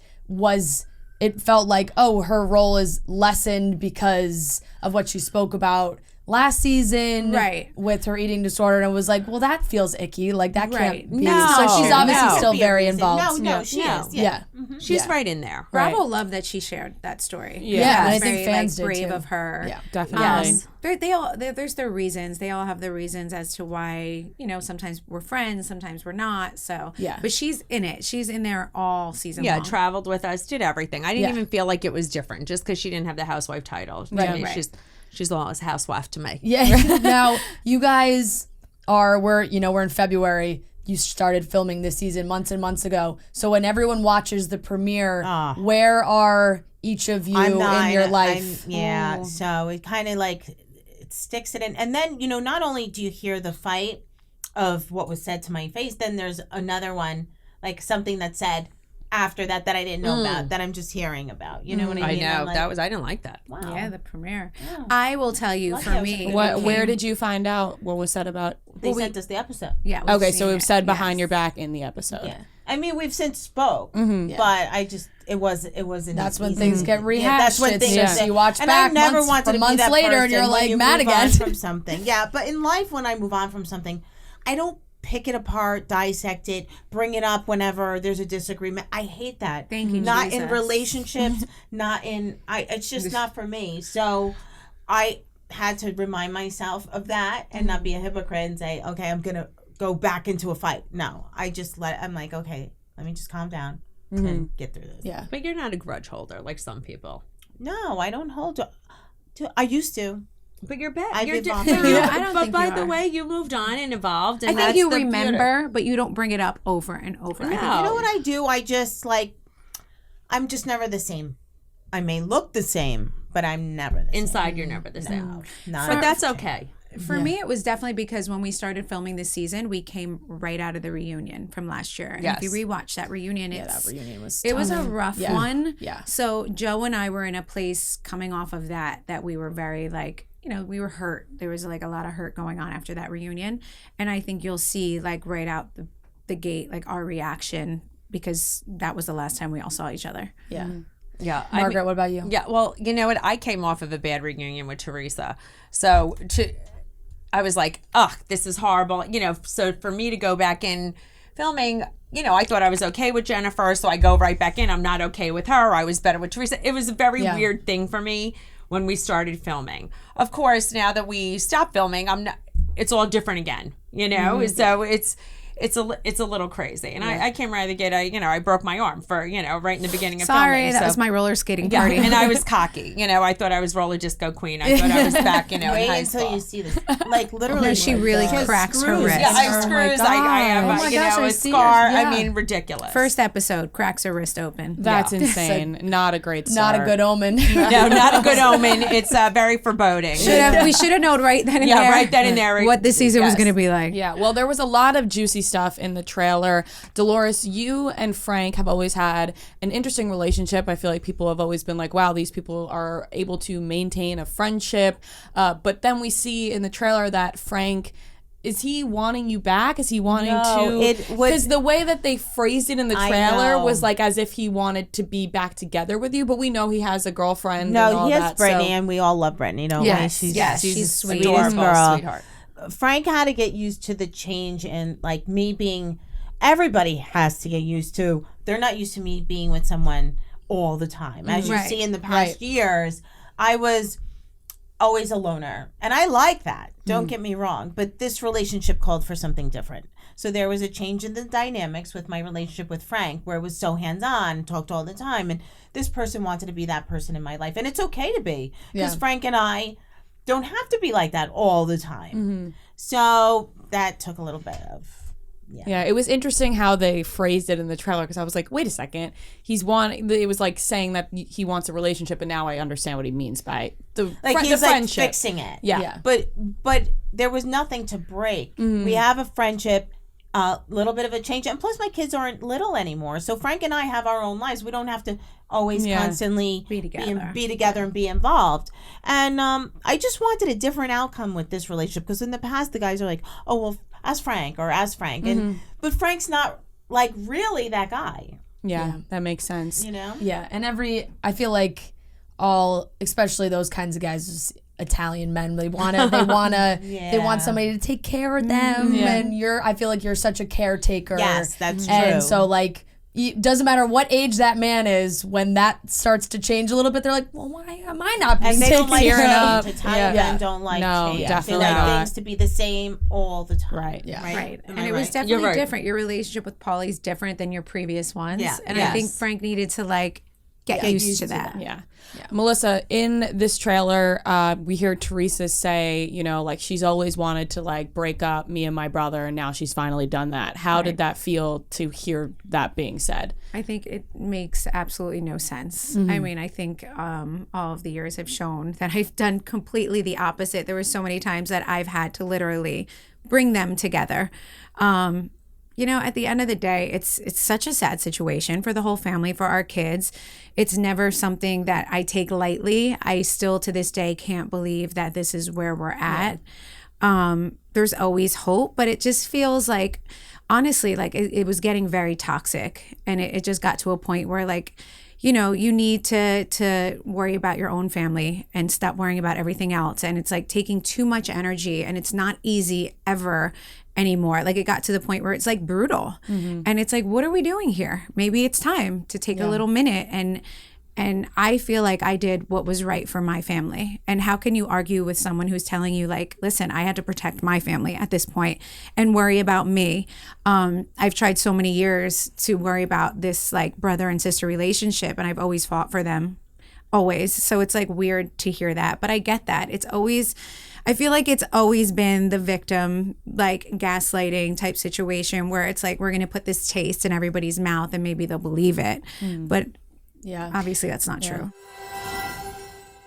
it felt like, her role is lessened because of what she spoke about last season, right, with her eating disorder, and it was like, well, that feels icky. Like that can't be. No, so she's obviously still very involved. No, she is. Yeah. Mm-hmm. She's right in there. Bravo loved that she shared that story. Yeah, and I very, think fans did brave too. of her. Yeah, definitely. There's their reasons. They all have their reasons as to why, sometimes we're friends, sometimes we're not. So but she's in it. She's in there all season long. Traveled with us, did everything. I didn't even feel like it was different just because she didn't have the housewife title. Right. She's always housewife to me. Yeah. Now you guys we're in February. You started filming this season months and months ago. So when everyone watches the premiere, where are each of you in your life? So it kind of it sticks it in. And then, not only do you hear the fight of what was said to my face, then there's another one, like something that said after that I didn't know about, that I'm just hearing about. You know what I mean? I know. I didn't like that. Wow. Yeah, the premiere. Yeah. I will tell you, for me. Where did you find out what was said about? They sent us the episode. Yeah. Okay, so it was said behind your back in the episode. Yeah. I mean, we've since spoke, Mm-hmm. but it wasn't. That's when easy. things get rehashed. That's when It's things. just you watch and back I never months, wanted to be months that later, and person you're when like you mad move on again. from something. Yeah, but in life, when I move on from something, I don't pick it apart, dissect it, bring it up whenever there's a disagreement. I hate that. Thank you, Not in Jesus. relationships, not in. It's just not for me. So, I had to remind myself of that and not be a hypocrite and say, okay, I'm gonna go back into a fight. No, I'm like, okay, let me just calm down and get through this. Yeah. But you're not a grudge holder like some people. No, I don't hold to I used to. But you're back. I've You're evolved. I don't but think by you the are. way, you moved on and evolved. And I think that's you the beauty. remember, but you don't bring it up over and over. I think No. You know what I do? I just I'm just never the same. I may look the same, but I'm never the same. Inside, you're never the same. Not But that's okay. For me, it was definitely because when we started filming this season, we came right out of the reunion from last year. And if you rewatch that reunion, That reunion was it was a tough. rough Yeah. one. Yeah. So Joe and I were in a place coming off of that we were very we were hurt. There was like a lot of hurt going on after that reunion. And I think you'll see like right out the gate, like our reaction, because that was the last time we all saw each other. Yeah. Yeah. Margaret, what about you? Yeah, well, you know what? I came off of a bad reunion with Teresa. So I was like, ugh, this is horrible. So for me to go back in filming, I thought I was okay with Jennifer. So I go right back in. I'm not okay with her. I was better with Teresa. It was a very weird thing for me when we started filming. Of course, now that we stopped filming, it's all different again, So it's a little crazy. And I came right out of the gate. I broke my arm for, right in the beginning of filming. That was my roller skating party. And I was cocky. I thought I was roller disco queen. I thought I was back, in Wait high until school. you see this. Like literally, She really cracks her wrist. Yeah, I have screws. I have, Oh my gosh, I a see scar. yours. Yeah. I mean, ridiculous. First episode, cracks her wrist open. That's insane. Not a great start. Not a good omen. No, not a good omen. It's very foreboding. We should have known right then and there. right then and there. What the season was going to be like. Yeah, well, there was a lot of juicy stuff in the trailer. Dolores, you and Frank have always had an interesting relationship. I feel like people have always been like, wow, these people are able to maintain a friendship. But then we see in the trailer that Frank, is he wanting you back? Is he wanting to? Because the way that they phrased it in the trailer was like as if he wanted to be back together with you. But we know he has a girlfriend. No, and all he has that, Brittany, and we all love Brittany, don't we? She's sweet. Sweetest girl. Sweetheart. Frank had to get used to the change and like me being. Everybody has to get used to. They're not used to me being with someone all the time. As you see in the past years, I was always a loner. And I like that. Don't get me wrong. But this relationship called for something different. So there was a change in the dynamics with my relationship with Frank where it was so hands-on, talked all the time. And this person wanted to be that person in my life. And it's okay to be. Because Frank and I don't have to be like that all the time. So that took a little bit of... Yeah, it was interesting how they phrased it in the trailer because I was like, wait a second. It was like saying that he wants a relationship, and now I understand what he means by the he's friendship. Like fixing it. Yeah. But there was nothing to break. We have a friendship, a little bit of a change. And plus my kids aren't little anymore. So Frank and I have our own lives. We don't have to always constantly be together and be involved. And I just wanted a different outcome with this relationship because in the past the guys are like, oh, well, ask Frank. And but Frank's not like really that guy. Yeah, that makes sense. Yeah, and I feel like especially those kinds of guys, Italian men, they want somebody to take care of them, and I feel like you're such a caretaker. Yes, that's true. And so like, it doesn't matter what age that man is, when that starts to change a little bit, they're like, well, why am I not being And they taken don't like care change. of? Italian men don't like No, change. definitely They like not. things to be the same all the time. Right. Yeah. Right. Am And I it was right? definitely different. Your relationship with Paulie's different than your previous ones. Yeah. And I think Frank needed to like get used to that. Yeah. Melissa, in this trailer, we hear Teresa say, like she's always wanted to like break up me and my brother, and now she's finally done that. How did that feel to hear that being said? I think it makes absolutely no sense. I mean, I think all of the years have shown that I've done completely the opposite. There were so many times that I've had to literally bring them together. At the end of the day, it's such a sad situation for the whole family, for our kids. It's never something that I take lightly. I still to this day can't believe that this is where we're at. There's always hope, but it just feels like honestly, like it was getting very toxic, and it just got to a point where like, you know, you need to worry about your own family and stop worrying about everything else. And it's like taking too much energy, and it's not easy ever anymore. Like it got to the point where it's like brutal. And it's like, what are we doing here? Maybe it's time to take a little minute. And I feel like I did what was right for my family. And how can you argue with someone who's telling you like, listen, I had to protect my family at this point and worry about me. I've tried so many years to worry about this like brother and sister relationship, and I've always fought for them, always. So it's like weird to hear that, but I get that. I feel like it's always been the victim, like gaslighting type situation where it's like, we're going to put this taste in everybody's mouth and maybe they'll believe it. But obviously that's not true.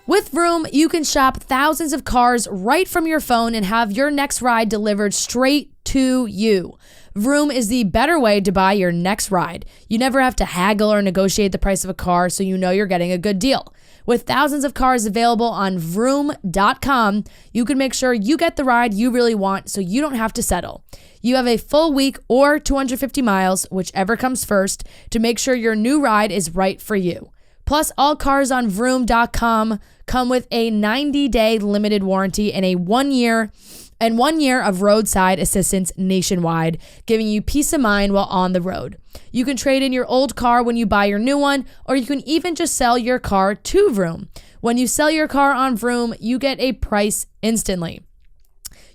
With Vroom, you can shop thousands of cars right from your phone and have your next ride delivered straight to you. Vroom is the better way to buy your next ride. You never have to haggle or negotiate the price of a car, so you know you're getting a good deal. With thousands of cars available on Vroom.com, you can make sure you get the ride you really want so you don't have to settle. You have a full week or 250 miles, whichever comes first, to make sure your new ride is right for you. Plus, all cars on Vroom.com come with a 90-day limited warranty and a 1 year of roadside assistance nationwide, giving you peace of mind while on the road. You can trade in your old car when you buy your new one, or you can even just sell your car to Vroom. When you sell your car on Vroom, you get a price instantly.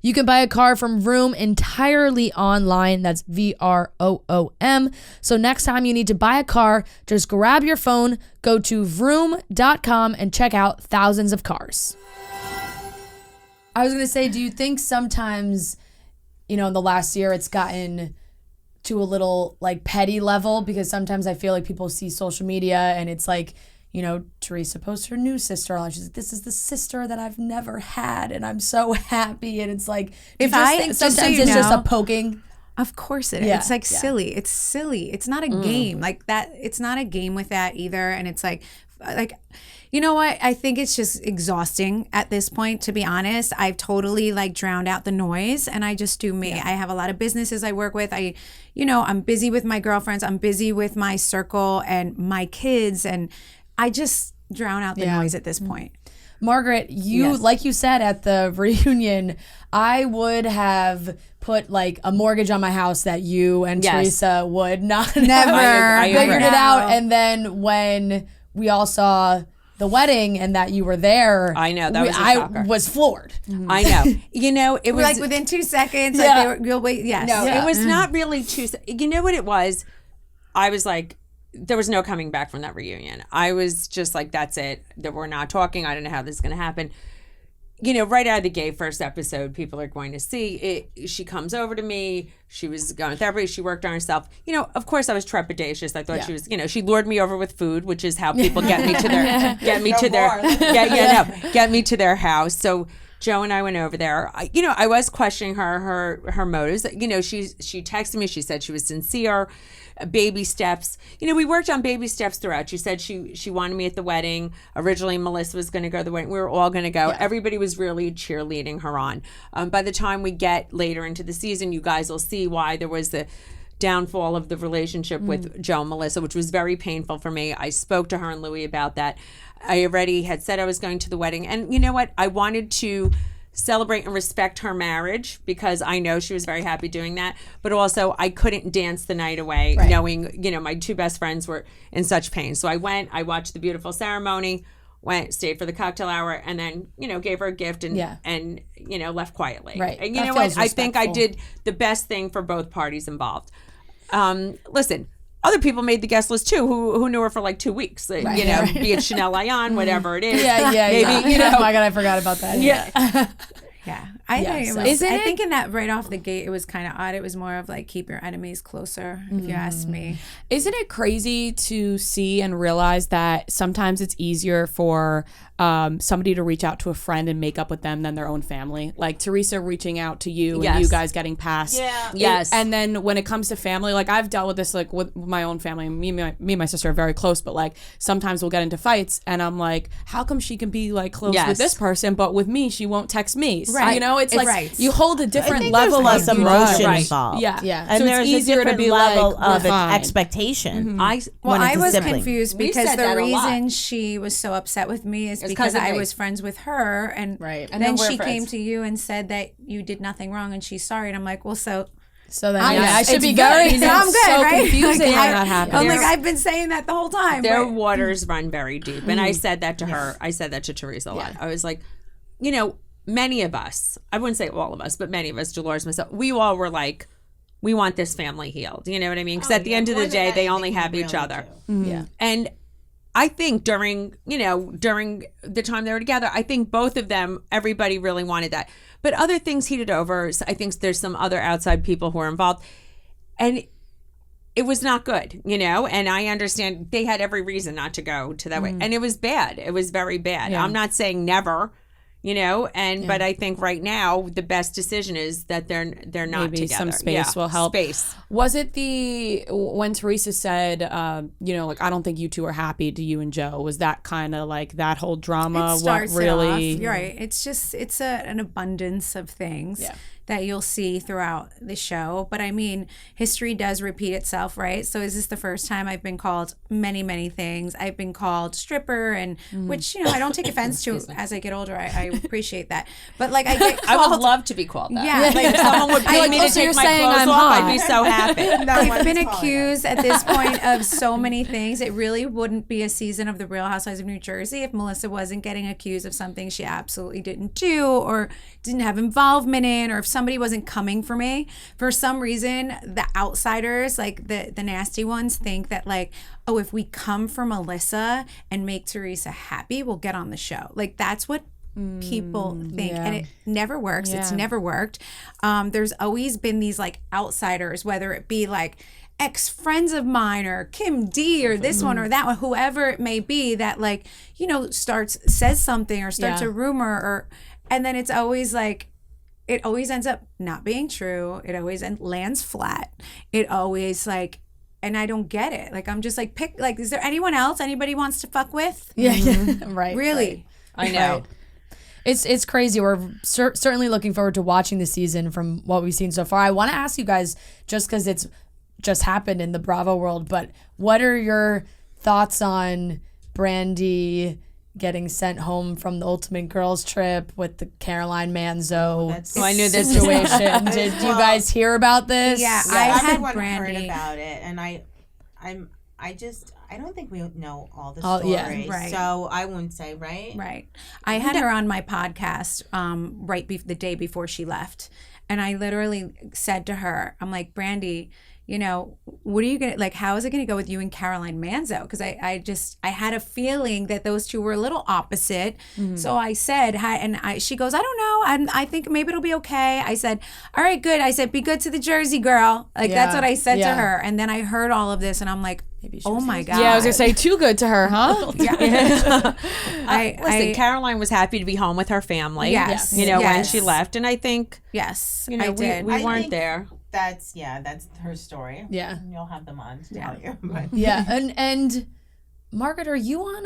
You can buy a car from Vroom entirely online. That's VROOM. So next time you need to buy a car, just grab your phone, go to Vroom.com and check out thousands of cars. I was going to say, do you think sometimes, in the last year it's gotten to a little like petty level? Because sometimes I feel like people see social media and it's like, Teresa posts her new sister on. She's like, this is the sister that I've never had, and I'm so happy. And it's like, think sometimes it's just a poking. Of course it is. It's like silly. It's silly. It's not a game like that. It's not a game with that either. And it's like, you know what? I think it's just exhausting at this point, to be honest. I've totally like drowned out the noise and I just do me. I have a lot of businesses I work with. I'm busy with my girlfriends. I'm busy with my circle and my kids, and I just drown out the noise at this point. Margaret, like you said at the reunion, I would have put like a mortgage on my house that you and Teresa would not never figured it out. And then when we all saw the wedding and that you were there, I know that was a shocker. I was floored. I know. It was like within 2 seconds. Like you'll wait. Yes. No, it was not really 2 seconds. You know what it was? I was like, there was no coming back from that reunion. I was just like, that's it. That we're not talking. I don't know how this is going to happen. Right out of the gate, first episode, people are going to see it. She comes over to me. She was going to therapy. She worked on herself. Of course, I was trepidatious. I thought she was, she lured me over with food, which is how people get me to their house. So Joe and I went over there. I was questioning her motives. She texted me. She said she was sincere. Baby steps. We worked on baby steps throughout. She said she wanted me at the wedding. Originally, Melissa was going to go to the wedding. We were all going to go. Yeah. Everybody was really cheerleading her on. By the time we get later into the season, you guys will see why there was the downfall of the relationship with Joe and Melissa, which was very painful for me. I spoke to her and Louie about that. I already had said I was going to the wedding. And you know what? I wanted to celebrate and respect her marriage because I know she was very happy doing that. But also, I couldn't dance the night away knowing, my two best friends were in such pain. So I went, I watched the beautiful ceremony, stayed for the cocktail hour, and then, gave her a gift and left quietly. Right. And you know what? I think I did the best thing for both parties involved. Listen, other people made the guest list too who knew her for like 2 weeks. Be it Chanel Ayan, whatever it is. Maybe, oh my God, I forgot about that. Yeah. I think in that right off the gate, it was kind of odd. It was more of like, keep your enemies closer, if you ask me. Isn't it crazy to see and realize that sometimes it's easier for somebody to reach out to a friend and make up with them than their own family? Like Teresa reaching out to you and you guys getting past. Yeah. Yes. And then when it comes to family, like I've dealt with this like with my own family. Me and my sister are very close, but like sometimes we'll get into fights and I'm like, how come she can be like close with this person, but with me, she won't text me? Right. know, it's like right. you hold a different think level there's less of emotion right. involved. Yeah, Yeah. And so there's it's easier a different to be level like, of we're fine. expectation. I Well, when it's I a was sibling. confused We because said the that a lot. reason she was so upset with me is It's because 'cause of I me. was friends with her, and Right. And then then we're she came friends. to you and said that you did nothing wrong and she's sorry, and I'm like, well, so then I should it's be very good. so I'm It's good, so right? confusing Like, when that happens. I'm like, I've been saying that the whole time. Their but- waters run very deep. And I said that to her. I said that to Teresa a lot. I was like, you know, many of us, I wouldn't say all of us, but many of us, Dolores, myself, we all were like, we want this family healed. You know what I mean? Because at the end of the day, they only have each other. Yeah. And I think during the time they were together, I think both of them, everybody really wanted that. But other things heated over. So I think there's some other outside people who are involved. And it was not good, you know, and I understand they had every reason not to go to that way. And it was bad. It was very bad. I'm not saying never, you know, but I think right now the best decision is that they're not Maybe together. some space will help. Space. Was it when Teresa said, you know, like, I don't think you two are happy, to you and Joe? Was that kind of like that whole drama? It starts what really? it off. You're right. It's just an abundance of things that you'll see throughout the show. But I mean, history does repeat itself, right? So is this the first time I've been called many, many things? I've been called stripper, and which, you know, I don't take offense to as I get older. I appreciate that. But like, I get called, I would love to be called that. Yeah, Like if someone would pay me to also take you're my saying clothes I'm off, hot. I'd be so happy. I've been accused at this point of so many things. It really wouldn't be a season of The Real Housewives of New Jersey if Melissa wasn't getting accused of something she absolutely didn't do or didn't have involvement in, or if somebody wasn't coming for me. For some reason, the outsiders, like the nasty ones, think that like, oh, if we come for Melissa and make Teresa happy, we'll get on the show. Like that's what people think, and it never works. It's never worked. There's always been these like outsiders, whether it be like ex-friends of mine or Kim D or this one or that one, whoever it may be, that like, you know, says something or starts a rumor, or and then it's always like, it always ends up not being true. It always lands flat. It always like, and I don't get it. Like I'm just like, is there anyone else anybody wants to fuck with? Right. Really? I know. Right. It's crazy. We're certainly looking forward to watching the season from what we've seen so far. I want to ask you guys, just because it's just happened in the Bravo world, but what are your thoughts on Brandy getting sent home from the Ultimate Girls Trip with the Caroline Manzo I knew this situation? Did you guys hear about this? Yeah, I had Everyone heard Brandy. about it, and I don't think we know all the Oh, stories. yeah. Right. So I wouldn't say right. Right. I had her on my podcast the day before she left. And I literally said to her, I'm like, Brandy, you know, what are you going to, like, how is it going to go with you and Caroline Manzo? Because I had a feeling that those two were a little opposite. So I said, hi, and she goes, I don't know. I think maybe it'll be okay. I said, all right, good. I said, be good to the Jersey girl. Like, that's what I said to her. And then I heard all of this and I'm like, oh my God. Yeah, I was gonna say too good to her, huh? Listen, Caroline was happy to be home with her family. Yes. You know, when Yes. she left. And I think, Yes, you know, I did. we I weren't think there. That's her story. Yeah. And you'll have them on to tell you. But Yeah, and Margaret, are you on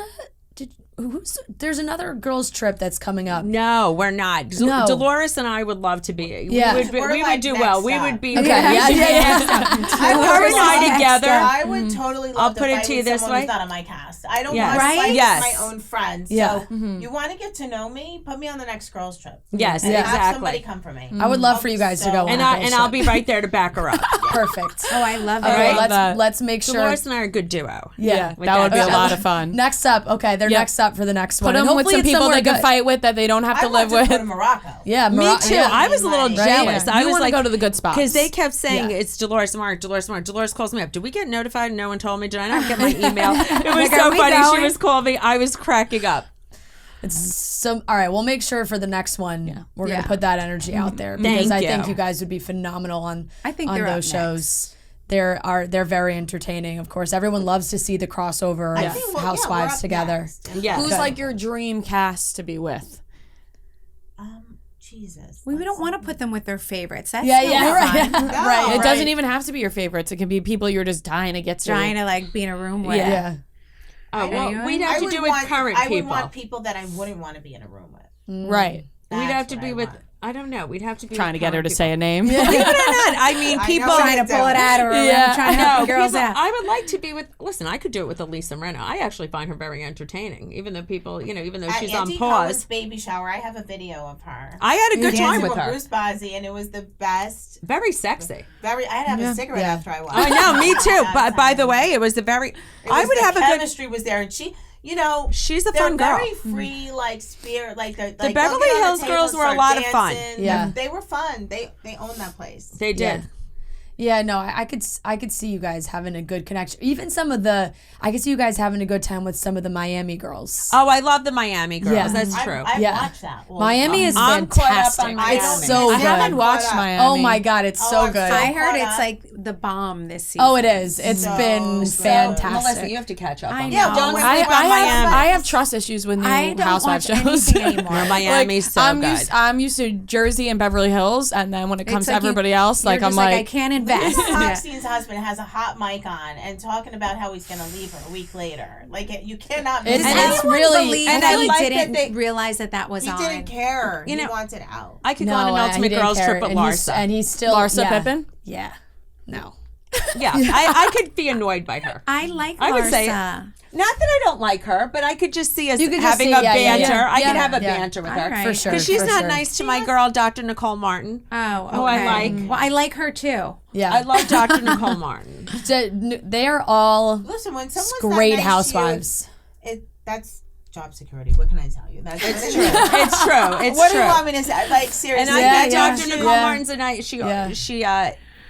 there's another girls trip that's coming up. No, we're not. No. Dolores and I would love to be. Yeah. We would like do next well. We up. would be. Okay, yeah. I Her would and I love- together. I would totally love I'll to put it fight to you with this someone way. who's not on my cast. I don't Yes. want to fight Yes. with my own friends. Yeah. So you want to get to know me? Put me on the next girls trip. Yes, And have exactly. somebody come for me. I would love for you guys to go. And on a I'll be right there to back her up. perfect. Oh, I love it. All right, that. let's make sure. Dolores and I are a good duo. Yeah, With that would be a said. lot of fun. Next up, okay, they're next up for the next Put one. And them with hopefully some it's people somewhere they can good. fight with that they don't have to I want live to go to with. Morocco. Yeah, Me too. yeah. I was a little jealous. Yeah. I You was wanna like, go to the good spots. because they kept saying Yeah. it's Dolores Mark. Dolores calls me up. Did we get notified? No one told me. Did I not get my email? It was Like, are so we funny. She going? was calling me. I was cracking up. So, all right, we'll make sure for the next one we're gonna Yeah. put that energy out there Thank because I you. think you guys would be phenomenal on I think on they're those up shows. They're very entertaining. Of course, everyone loves to see the crossover I of think we're housewives up together. next. Yeah. Who's like your dream cast to be with? Jesus. We don't want to put them with their favorites. That's Yeah, no yeah, fun. right. Right. It doesn't even have to be your favorites. It can be people you're just dying to get to. Trying to like be in a room with. Yeah. Oh, well, Anyone? we'd have to do with current I would people. want people that I wouldn't want to be in a room with. Right. We'd have to be with I don't know. We'd have to be Trying to get her to people. say a name. Believe it or not, I mean, people trying to pull it out of her. Yeah. Trying to help the girls people, out. I would like to be with. Listen, I could do it with Elisa Moreno. I actually find her very entertaining, even though people, even though At she's Auntie on Carla's pause. baby shower, I have a video of her. I had a good time Dancing with her. Bruce Bozzi, and it was the best. Very sexy. I had to have a cigarette after I watched. I know, me too. But by the way, it was the very. I would have a good. chemistry was there, and she. She's a they're fun girl. very free, like spirit, like the Beverly Hills girls were a lot of fun. Yeah. They were fun. They owned that place. They did. Yeah, no, I could see you guys having a good connection. Even I could see you guys having a good time with some of the Miami girls. Oh, I love the Miami girls. Yeah. That's true. I've Yeah. watched that. Well, Miami is I'm caught up fantastic. on Miami. It's so I good. haven't watched Miami. Oh my god, it's so I'm good. so I heard caught it's up. like the bomb this season. Oh, it is. It's So been good. fantastic. Melissa, you have to catch up. I on know. that. Don't I- sleep on Miami. I have trust issues with new I don't Housewives watch shows. anything anymore. No, Miami's so good. I'm used to Jersey and Beverly Hills, and then when it comes like to everybody else, you're like I'm just like, I can't invest. Lisa Hochstein's husband has a hot mic on and talking about how he's going to leave her a week later. Like, you cannot miss It's- Does that. it's anyone really- believe and that I he like didn't that they- realize that was He on? didn't care. You know- He wanted out. I could go on an he ultimate didn't girls care, trip with and he's- Larsa. and he's still Larsa yeah. Pippen. Yeah. No. Yeah, I could be annoyed by her. I like I would say- Larsa. Not that I don't like her, but I could just see us You could just having see- a yeah, yeah, banter. yeah. I could Yeah, have a yeah. banter with All her. right. For sure. Because she's for not sure. nice to my girl, Dr. Nicole Martin. Oh, okay. Who I like. Well, I like her too. Yeah. I love Dr. Nicole Martin. They are all Listen, when someone's great not nice housewives. to you, that's job security. What can I tell you? That's It's true. It's true. It's what true. do you want me to say? Like, seriously. And I Yeah, met yeah. Dr. Nicole Yeah. Martin's a nice. She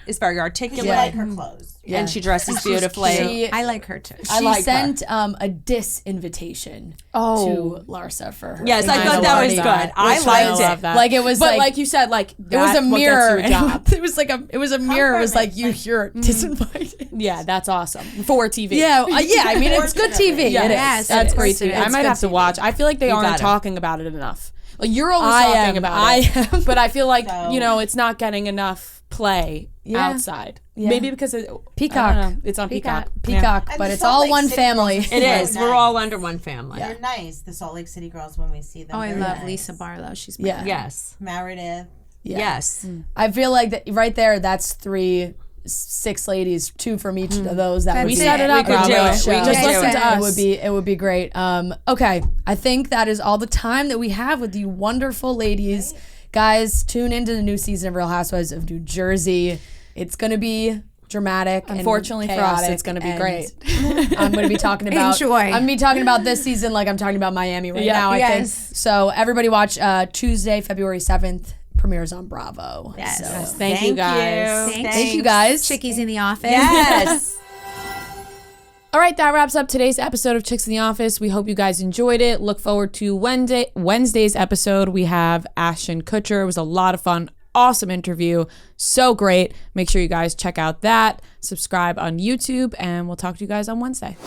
is very articulate. You like her clothes. And she dresses beautifully. She, I like her too. she like her. sent a disinvitation to Larsa for her. Yes, I thought engagement that was party, good. I which liked was- it. love that. Like it was But like you said, like it was a that's what gets mirror. you a job. It was like a mirror. It was like you're disinvited. Yeah, that's awesome for TV. Yeah, yeah. I mean, it's good TV. Yeah, it is. yes, that's It great is. TV. I It's might good have to TV. watch. I feel like they aren't gotta. talking about it enough. Like you're always I talking am. about I it, am. but I feel like So- it's not getting enough play Yeah. outside. Yeah. Maybe because Peacock. I don't know. It's on Peacock. Peacock, And but the it's Salt all Lake one City family. girls are It so is. nice. We're all under one family. They're nice. The Salt Lake City girls when we see them. Oh, I They're love nice. Lisa Barlow. She's Yeah. Yes. Meredith. Yeah. Yes. I feel like that right there. That's 6 ladies, 2 from each of those. That That's would We be set it up. We could do Bravo it. show. We Just could do listen it. to us. It would be great. Okay, I think that is all the time that we have with you wonderful ladies. Guys, tune into the new season of Real Housewives of New Jersey. It's gonna be dramatic. and Unfortunately for us, chaotic, it's gonna be and great. I'm gonna be talking about. Enjoy. I'm gonna be talking about this season like I'm talking about Miami right Yeah. now. I Yes. think so. Everybody watch Tuesday, February 7th. Premieres on Bravo. Yes. So, Yes. Thank you guys. thank you guys. Chickies in the office. Yes. All right, that wraps up today's episode of Chicks in the Office. We hope you guys enjoyed it. Look forward to Wednesday's episode. We have Ashton Kutcher. It was a lot of fun. Awesome interview. So great. Make sure you guys check out that. Subscribe on YouTube, and we'll talk to you guys on Wednesday.